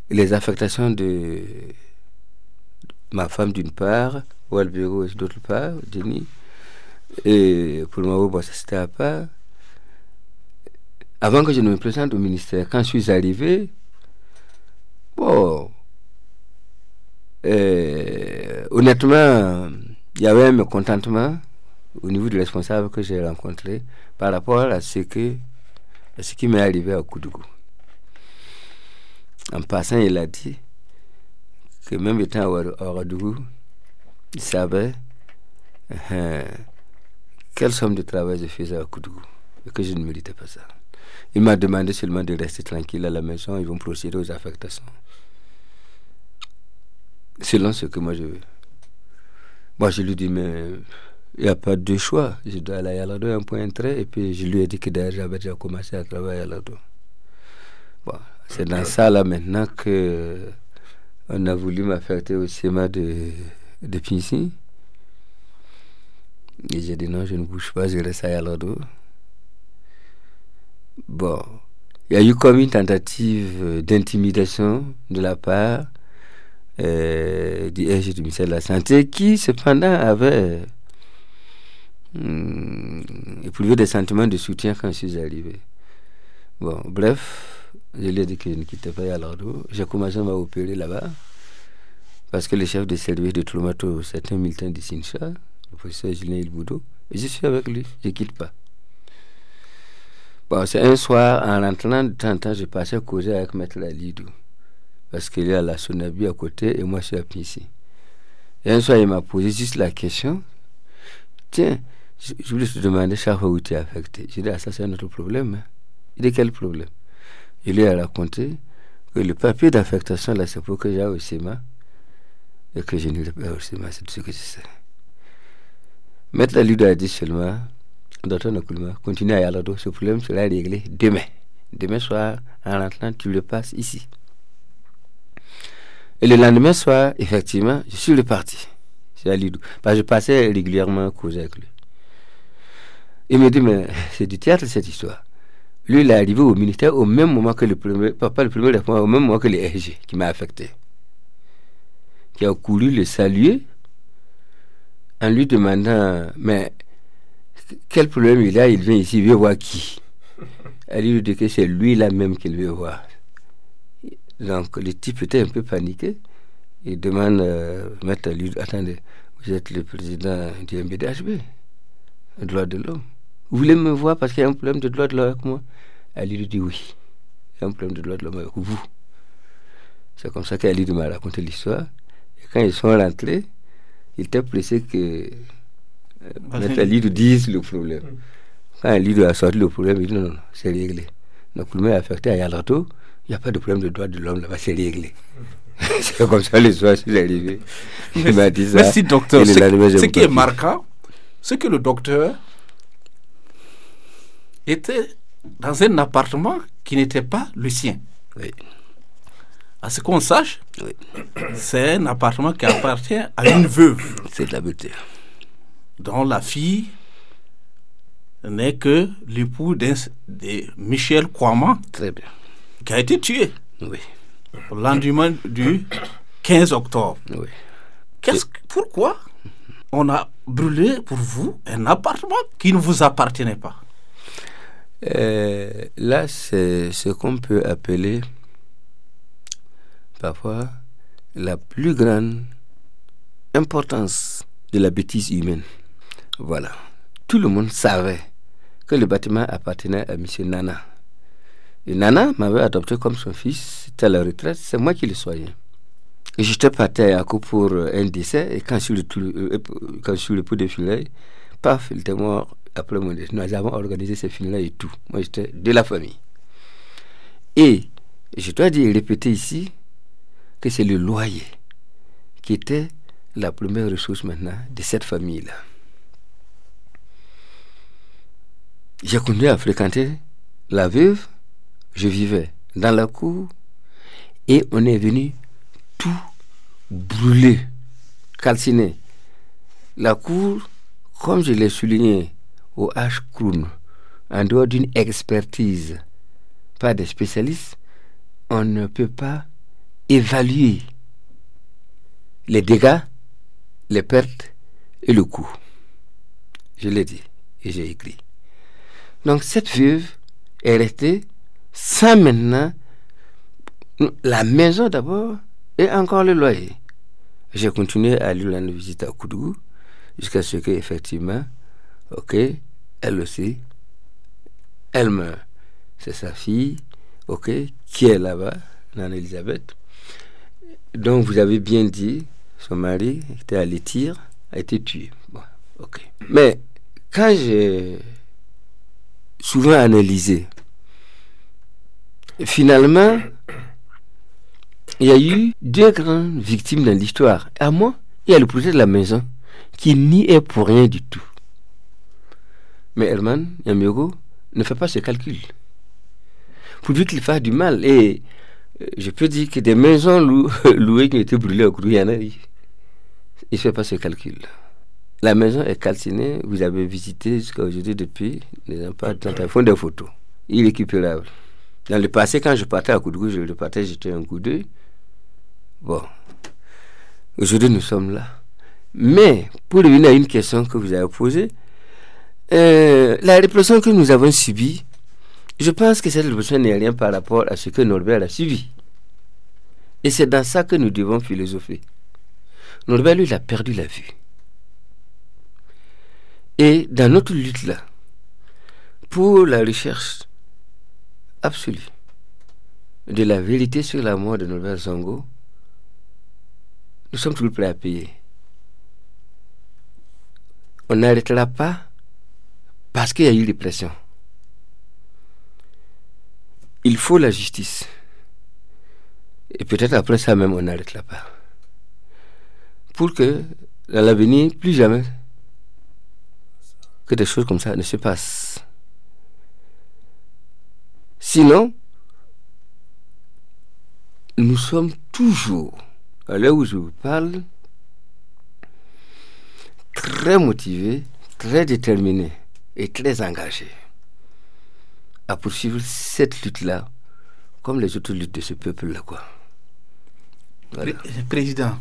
les affectations de ma femme d'une part, Walbero et d'autre part, Denis. Et pour moi, bon, ça c'était à part. Avant que je ne me présente au ministère, quand je suis arrivé, bon, honnêtement, il y avait un mécontentement au niveau du responsable que j'ai rencontré par rapport à ce qui m'est arrivé à Koudougou. En passant, il a dit que même étant à Ouagadougou, il savait quelle somme de travail je faisais à Koudougou et que je ne méritais pas ça. Il m'a demandé seulement de rester tranquille à la maison. Ils vont procéder aux affectations selon ce que moi je veux. Moi je lui dis mais il n'y a pas de choix. Je dois aller à Yalado, un point trait. Et puis je lui ai dit que d'ailleurs j'avais déjà commencé à travailler à Yalado. Bon, c'est dans ça là maintenant que on a voulu m'affecter au schéma de Pincy. Et j'ai dit non, je ne bouge pas, je reste à Yalado. Bon, il y a eu comme une tentative d'intimidation de la part du RG du ministère de la Santé qui cependant avait éprouvé des sentiments de soutien quand je suis arrivé. Bon, bref, je lui ai dit que je ne quittais pas Yalado. J'ai commencé à m'opérer là-bas parce que le chef de service de Tlomato, c'est un militant de Sincha, le professeur Julien Ilboudo, et je suis avec lui, je ne quitte pas. Bon, c'est un soir, en rentrant de temps en temps, je passais causer avec Maître Lalidou. Parce qu'il est à la Sonabi à côté et moi je suis à Pincy. Et un soir, il m'a posé juste la question. Tiens, je voulais te demander chaque fois où tu es affecté. J'ai dit, ah, ça c'est un autre problème. Hein. Il dit, quel problème? Il lui a raconté que le papier d'affectation, là, c'est pour que j'aille au CEMA et que je n'irai pas au CEMA, c'est tout ce que je sais. Maître Lalidou a dit seulement, docteur Nakulma, continue à Yalado, ce problème sera réglé demain. Demain soir, en rentrant, tu le passes ici. Et le lendemain soir, effectivement, je suis reparti chez Alidou. Parce que je passais régulièrement causer avec lui. Il me dit, mais c'est du théâtre cette histoire. Lui, il est arrivé au ministère au même moment que le premier, pas le premier répondant, au même moment que le RG qui m'a affecté. Qui a couru le saluer en lui demandant, mais quel problème il a, il vient ici, il veut voir qui? Elle lui dit que c'est lui là même qu'il veut voir. Donc le type était un peu paniqué. Il demande Maître lui, attendez, vous êtes le président du MBDHB, le droit de l'homme. Vous voulez me voir parce qu'il y a un problème de droit de l'homme avec moi? Elle lui dit oui, il y a un problème de droit de l'homme avec vous. C'est comme ça qu'elle m'a raconté l'histoire. Et quand ils sont rentrés, il était pressé que Maître Alidou dise le problème. Quand Alidou a sorti le problème, il dit non, c'est réglé. Donc le problème est affecté à Yalato, il n'y a pas de problème de droit de l'homme là-bas, c'est réglé. C'est comme ça l'histoire, c'est arrivé. Il m'a dit ça. Merci docteur. Ce qui est marquant, c'est que le docteur était dans un appartement qui n'était pas le sien. Oui. À ce qu'on sache, oui. C'est un appartement qui appartient à une veuve. C'est de la beauté. Dont la fille n'est que l'époux de Michel Kouama. Très bien. Qui a été tué. Oui. Au lendemain du 15 octobre. Oui. Pourquoi on a brûlé pour vous un appartement qui ne vous appartenait pas? Là, c'est ce qu'on peut appeler parfois la plus grande importance de la bêtise humaine. Voilà. Tout le monde savait que le bâtiment appartenait à M. Nana. Et Nana m'avait adopté comme son fils. C'était à la retraite. C'est moi qui le soignais. Et j'étais parti à Yako pour un décès. Et quand je suis le pot de funérailles, paf, il était mort après mon décès. Nous avons organisé ces funérailles et tout. Moi, j'étais de la famille. Et je dois dire, répéter ici, que c'est le loyer qui était la première ressource maintenant de cette famille-là. J'ai continué à fréquenter la veuve. Je vivais dans la cour et on est venu tout brûler, calciner. La cour, comme je l'ai souligné au H-Kroon, en dehors d'une expertise, pas des spécialistes, on ne peut pas évaluer les dégâts, les pertes et le coût. Je l'ai dit et j'ai écrit. Donc cette veuve est restée sans maintenant la maison d'abord et encore le loyer. J'ai continué à lui rendre visite à Koudougou jusqu'à ce que effectivement, ok, elle aussi, elle meurt. C'est sa fille, ok, qui est là-bas, Nana Elisabeth. Donc vous avez bien dit, son mari était à l'étire, a été tué. Bon, ok. Mais quand j'ai souvent analysé, finalement, il y a eu deux grandes victimes dans l'histoire. À moi, il y a le projet de la maison qui n'y est pour rien du tout. Mais Herman Yamiogo ne fait pas ce calcul. Pourvu qu'il fasse du mal. Et je peux dire que des maisons louées qui ont été brûlées au Kourou, il y en a. Il ne fait pas ce calcul. La maison est calcinée. Vous avez visité jusqu'à aujourd'hui depuis. Les ils font des photos. Irrécupérable. Dans le passé, quand je partais à Koudougou, je repartais, j'étais un coup d'œil. Bon. Aujourd'hui, nous sommes là. Mais, pour revenir à une question que vous avez posée, la répression que nous avons subie, je pense que cette répression n'est rien par rapport à ce que Norbert a subi. Et c'est dans ça que nous devons philosopher. Norbert, lui, il a perdu la vue. Et dans notre lutte là, pour la recherche absolue de la vérité sur la mort de Norbert Zongo, nous sommes toujours prêts à payer. On n'arrêtera pas parce qu'il y a eu répression. Il faut la justice. Et peut-être après ça même, on n'arrêtera pas. Pour que, dans l'avenir, plus jamais que des choses comme ça ne se passent. Sinon, nous sommes toujours, à l'heure où je vous parle, très motivés, très déterminés et très engagés à poursuivre cette lutte-là comme les autres luttes de ce peuple-là, quoi. Voilà. Président,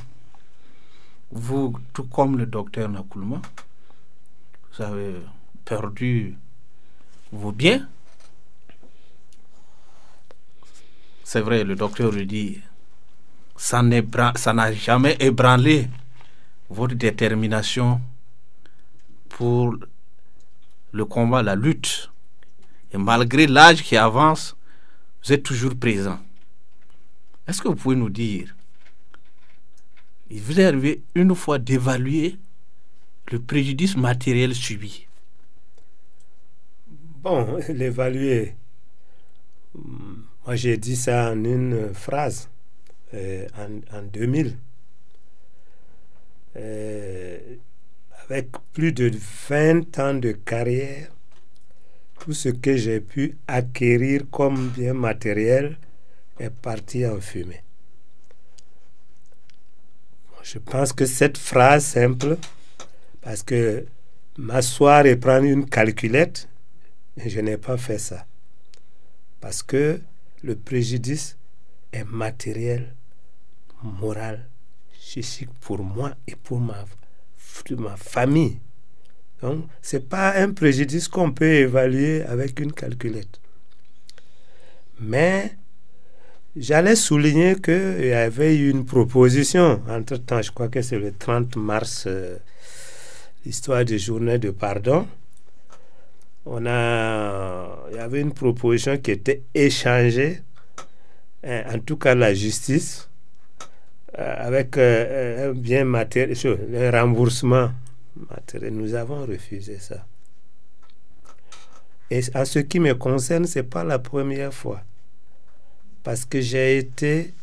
vous, tout comme le docteur Nakoulma, vous avez perdu vos biens. C'est vrai, le docteur le dit, ça n'a jamais ébranlé votre détermination pour le combat, la lutte. Et malgré l'âge qui avance, vous êtes toujours présent. Est-ce que vous pouvez nous dire, il vous est arrivé une fois d'évaluer le préjudice matériel subi? Bon, l'évaluer, moi j'ai dit ça en une phrase, en 2000. Avec plus de 20 ans de carrière, tout ce que j'ai pu acquérir comme bien matériel est parti en fumée. Je pense que cette phrase simple, parce que m'asseoir et prendre une calculette, je n'ai pas fait ça. Parce que le préjudice est matériel, moral, psychique pour moi et pour ma famille. Donc, ce n'est pas un préjudice qu'on peut évaluer avec une calculette. Mais j'allais souligner qu'il y avait eu une proposition, entre-temps, je crois que c'est le 30 mars, l'histoire des journées de pardon. Il y avait une proposition qui était échangée, en tout cas la justice, avec un bien matériel, un remboursement matériel. Nous avons refusé ça. Et en ce qui me concerne, ce n'est pas la première fois. Parce que j'ai été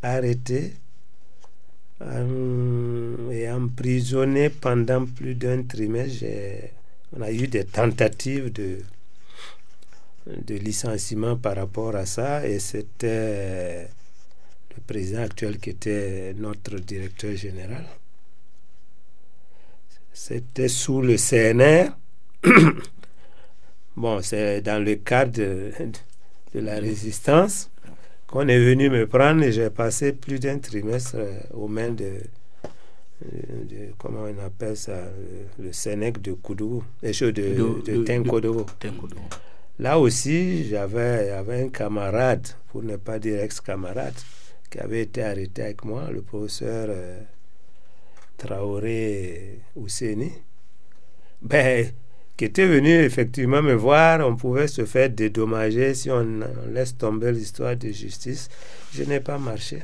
arrêté et emprisonné pendant plus d'un trimestre. On a eu des tentatives de licenciement par rapport à ça, et c'était le président actuel qui était notre directeur général. C'était sous le CNR. Bon, c'est dans le cadre de la résistance qu'on est venu me prendre, et j'ai passé plus d'un trimestre aux mains de comment on appelle ça, le Sénèque de Koudougou, de Tenkodogo. Là aussi, il y avait un camarade, pour ne pas dire ex-camarade, qui avait été arrêté avec moi, le professeur Traoré Ouseni, qui était venu effectivement me voir. On pouvait se faire dédommager si on laisse tomber l'histoire de justice. Je n'ai pas marché.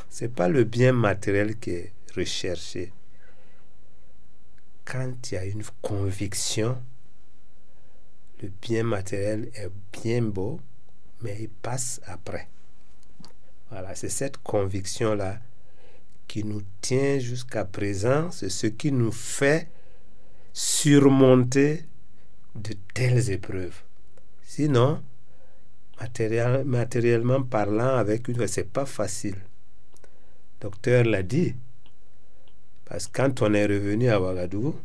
Ce n'est pas le bien matériel qui est recherché. Quand il y a une conviction, le bien matériel est bien beau, mais il passe après. Voilà, c'est cette conviction-là qui nous tient jusqu'à présent. C'est ce qui nous fait surmonter de telles épreuves. Sinon, matériellement parlant, c'est pas facile. Le docteur l'a dit. Parce que quand on est revenu à Ouagadougou,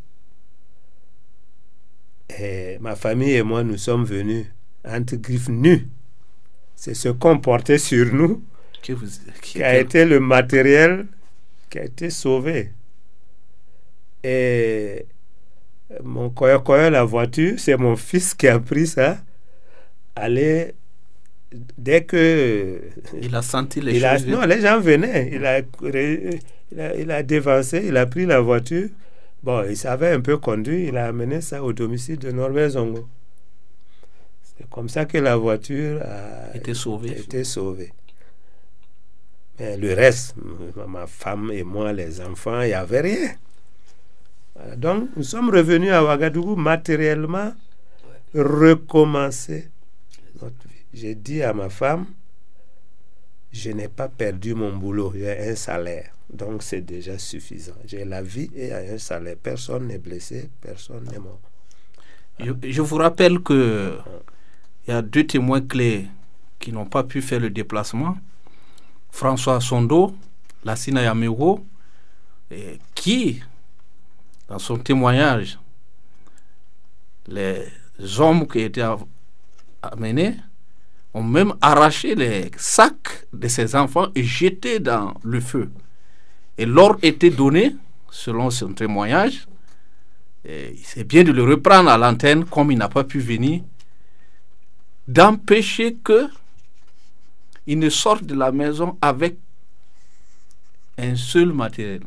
ma famille et moi, nous sommes venus entre griffes nues. C'est ce qu'on portait sur nous qui a été le matériel qui a été sauvé. Et mon koyo, la voiture, c'est mon fils qui a pris ça. Dès que il a senti les choses. Non, les gens venaient. Il a dévancé, il a pris la voiture. Bon, il savait un peu conduire. Il a amené ça au domicile de Norbert Zongo. C'est comme ça que la voiture a été sauvée. Mais le reste, ma femme et moi, les enfants, il n'y avait rien. Voilà. Donc, nous sommes revenus à Ouagadougou matériellement, recommencer notre vie. J'ai dit à ma femme, je n'ai pas perdu mon boulot, j'ai un salaire. Donc, c'est déjà suffisant. J'ai la vie et un salaire. Personne n'est blessé, personne n'est mort. Je vous rappelle qu'il y a 2 témoins clés qui n'ont pas pu faire le déplacement. François Sondo, Lassina Yamego, qui, dans son témoignage, les hommes qui étaient amenés ont même arraché les sacs de ses enfants et jeté dans le feu. Et l'ordre était donné, selon son témoignage, et c'est bien de le reprendre à l'antenne, comme il n'a pas pu venir, d'empêcher qu'il ne sorte de la maison avec un seul matériel.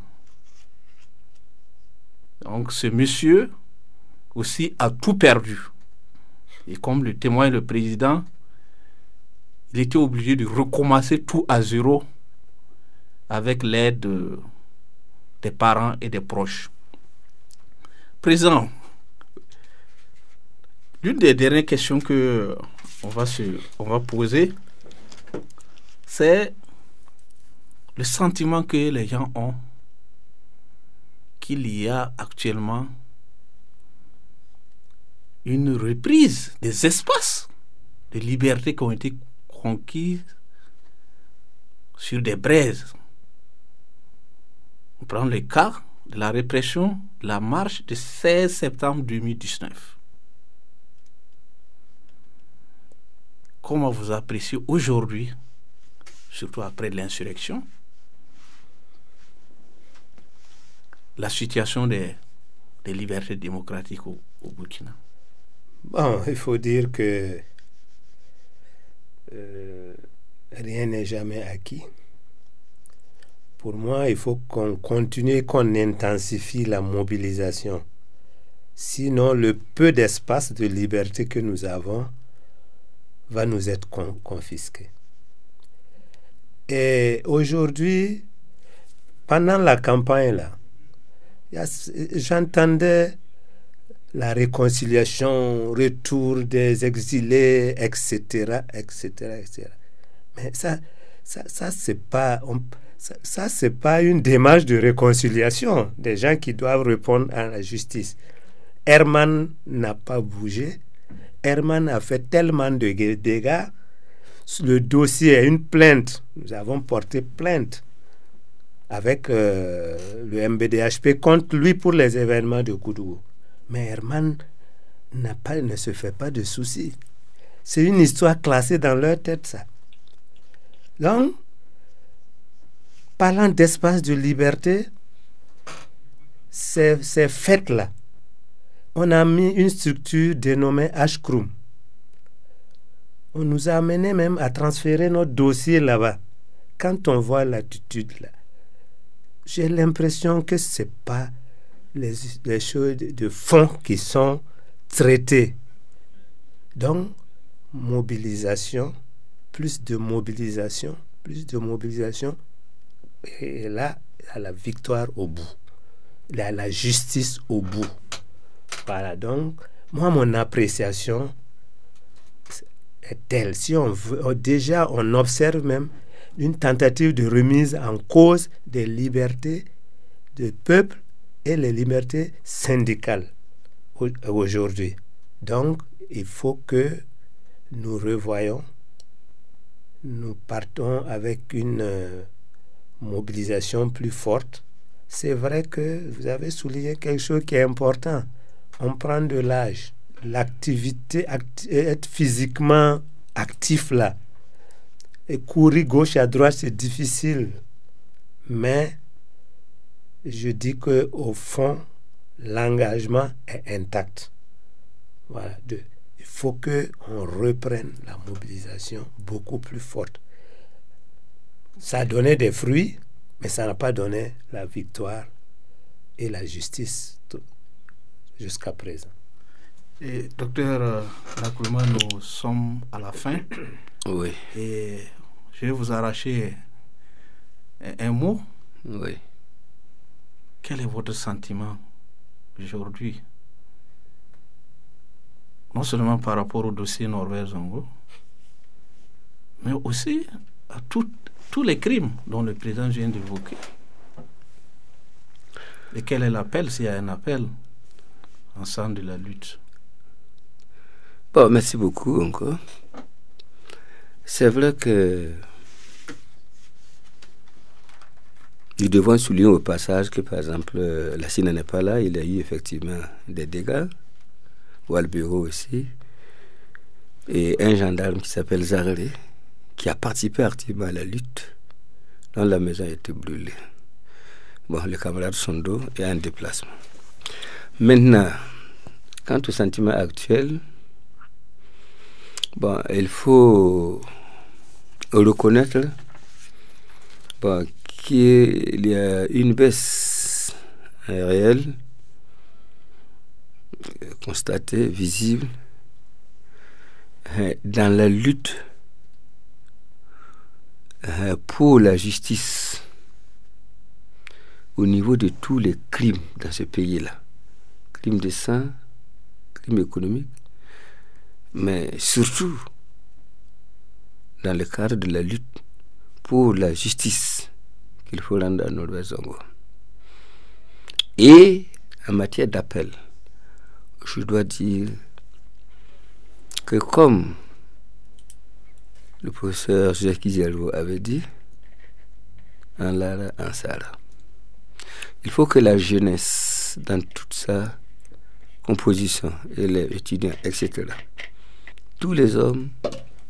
Donc ce monsieur aussi a tout perdu. Et comme le témoigne le président, il était obligé de recommencer tout à zéro avec l'aide des parents et des proches. Président, l'une des dernières questions que on va poser, c'est le sentiment que les gens ont qu'il y a actuellement une reprise des espaces de liberté qui ont été conquis sur des braises. On prend le cas de la répression de la marche du 16 septembre 2019. Comment vous appréciez aujourd'hui, surtout après l'insurrection, la situation des libertés démocratiques au Burkina? Bon, il faut dire que rien n'est jamais acquis. Pour moi, il faut qu'on continue, qu'on intensifie la mobilisation. Sinon, le peu d'espace de liberté que nous avons va nous être confisqué. Et aujourd'hui, pendant la campagne, là, j'entendais la réconciliation, retour des exilés, etc., etc., etc. Mais ça c'est pas... Ça, c'est pas une démarche de réconciliation des gens qui doivent répondre à la justice. Herman n'a pas bougé. Herman a fait tellement de dégâts. Le dossier est une plainte. Nous avons porté plainte avec le MBDHP contre lui pour les événements de Koudougou. Mais Herman ne se fait pas de soucis. C'est une histoire classée dans leur tête, ça. Donc, parlant d'espace de liberté, ces fêtes-là, on a mis une structure dénommée HCROUM. On nous a amené même à transférer notre dossier là-bas. Quand on voit l'attitude là, j'ai l'impression que ce n'est pas les choses de fond qui sont traitées. Donc, mobilisation, plus de mobilisation, et là, il y a la victoire au bout. Il y a la justice au bout. Voilà, donc, moi, mon appréciation est telle. Si on veut, déjà, on observe même une tentative de remise en cause des libertés du peuple et les libertés syndicales aujourd'hui. Donc, il faut que nous revoyons, nous partons avec une mobilisation plus forte. C'est vrai que vous avez souligné quelque chose qui est important. On prend de l'âge. L'activité, être physiquement actif là, et courir gauche à droite, c'est difficile. Mais je dis qu'au fond, l'engagement est intact. Voilà. Il faut qu'on reprenne la mobilisation beaucoup plus forte. Ça a donné des fruits, mais ça n'a pas donné la victoire et la justice jusqu'à présent. Et docteur Nkrumah, nous sommes à la fin. Oui. Et je vais vous arracher un mot. Oui. Quel est votre sentiment aujourd'hui? Non seulement par rapport au dossier Norbert Zongo, mais aussi à tous les crimes dont le président vient d'évoquer. Et quel est l'appel, s'il y a un appel, en sens de la lutte? Bon, merci beaucoup encore. C'est vrai que nous devons souligner au passage que, par exemple, la Chine n'est pas là, il y a eu effectivement des dégâts, ou al bureau aussi, et un gendarme qui s'appelle Zarré, qui a participé activement à la lutte, dont la maison a été brûlée. Bon, le camarade Sondo est en déplacement. Maintenant, quant au sentiment actuel, bon, il faut reconnaître qu'il y a une baisse réelle, constatée, visible, dans la lutte pour la justice au niveau de tous les crimes dans ce pays-là. Crimes de sang, crimes économiques, mais surtout dans le cadre de la lutte pour la justice qu'il faut rendre à Norbert Zongo. Et en matière d'appel, je dois dire que comme le professeur Jacques Izervo avait dit, en Lara, en Sara, il faut que la jeunesse, dans toute sa composition, élèves, étudiants, etc., tous les hommes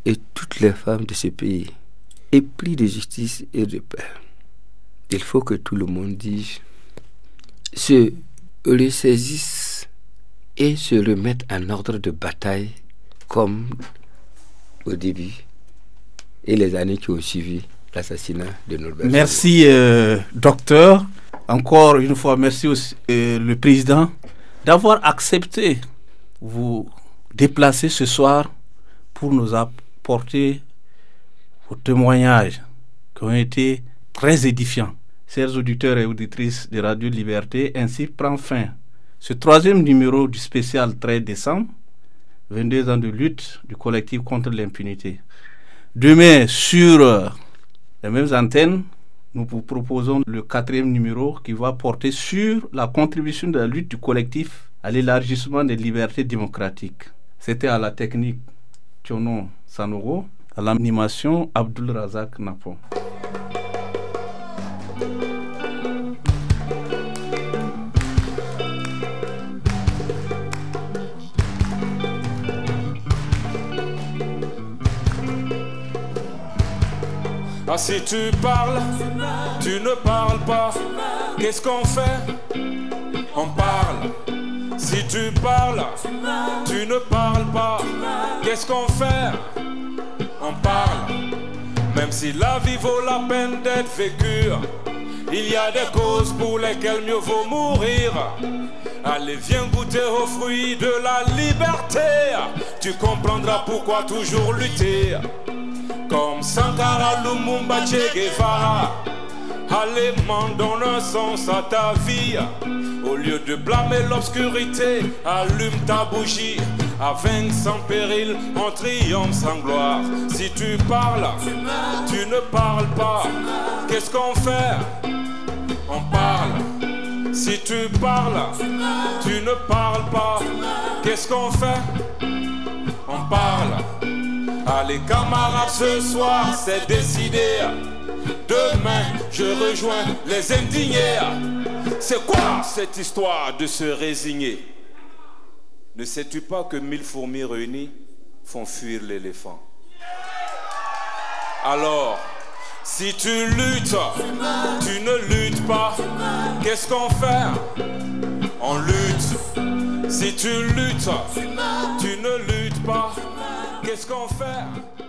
et toutes les femmes de ce pays épris de justice et de paix. Il faut que tout le monde dise, se ressaisisse et se remette en ordre de bataille comme au début et les années qui ont suivi l'assassinat de Norbert. Merci, docteur. Encore une fois, merci aussi, le président, d'avoir accepté vous déplacer ce soir pour nous apporter vos témoignages qui ont été très édifiants. Chers auditeurs et auditrices de Radio Liberté, ainsi prend fin ce 3e numéro du spécial 13 décembre, 22 ans de lutte du collectif contre l'impunité. Demain, sur les mêmes antennes, nous vous proposons le 4e numéro qui va porter sur la contribution de la lutte du collectif à l'élargissement des libertés démocratiques. C'était à la technique Tiono Sanogo, à l'animation Abdul Razak Napo. Ah, si tu parles, tu ne parles pas. Qu'est-ce qu'on fait? On parle. Si tu parles, tu ne parles pas. Qu'est-ce qu'on fait? On parle. Même si la vie vaut la peine d'être vécue, il y a des causes pour lesquelles mieux vaut mourir. Allez, viens goûter aux fruits de la liberté. Tu comprendras pourquoi toujours lutter. Comme Sankara, Lumumba, Che Guevara. Allez, donne un sens à ta vie. Au lieu de blâmer l'obscurité, allume ta bougie. À vaincre sans péril, on triomphe sans gloire. Si tu parles, tu ne parles pas. Qu'est-ce qu'on fait? On parle. Si tu parles, tu ne parles pas. Qu'est-ce qu'on fait? On parle. Allez camarades, ce soir c'est décidé. Demain je rejoins les indignés. C'est quoi cette histoire de se résigner? Ne sais-tu pas que 1000 fourmis réunies font fuir l'éléphant? Alors, si tu luttes, tu ne luttes pas. Qu'est-ce qu'on fait? On lutte. Si tu luttes, tu ne luttes pas. Qu'est-ce qu'on fait?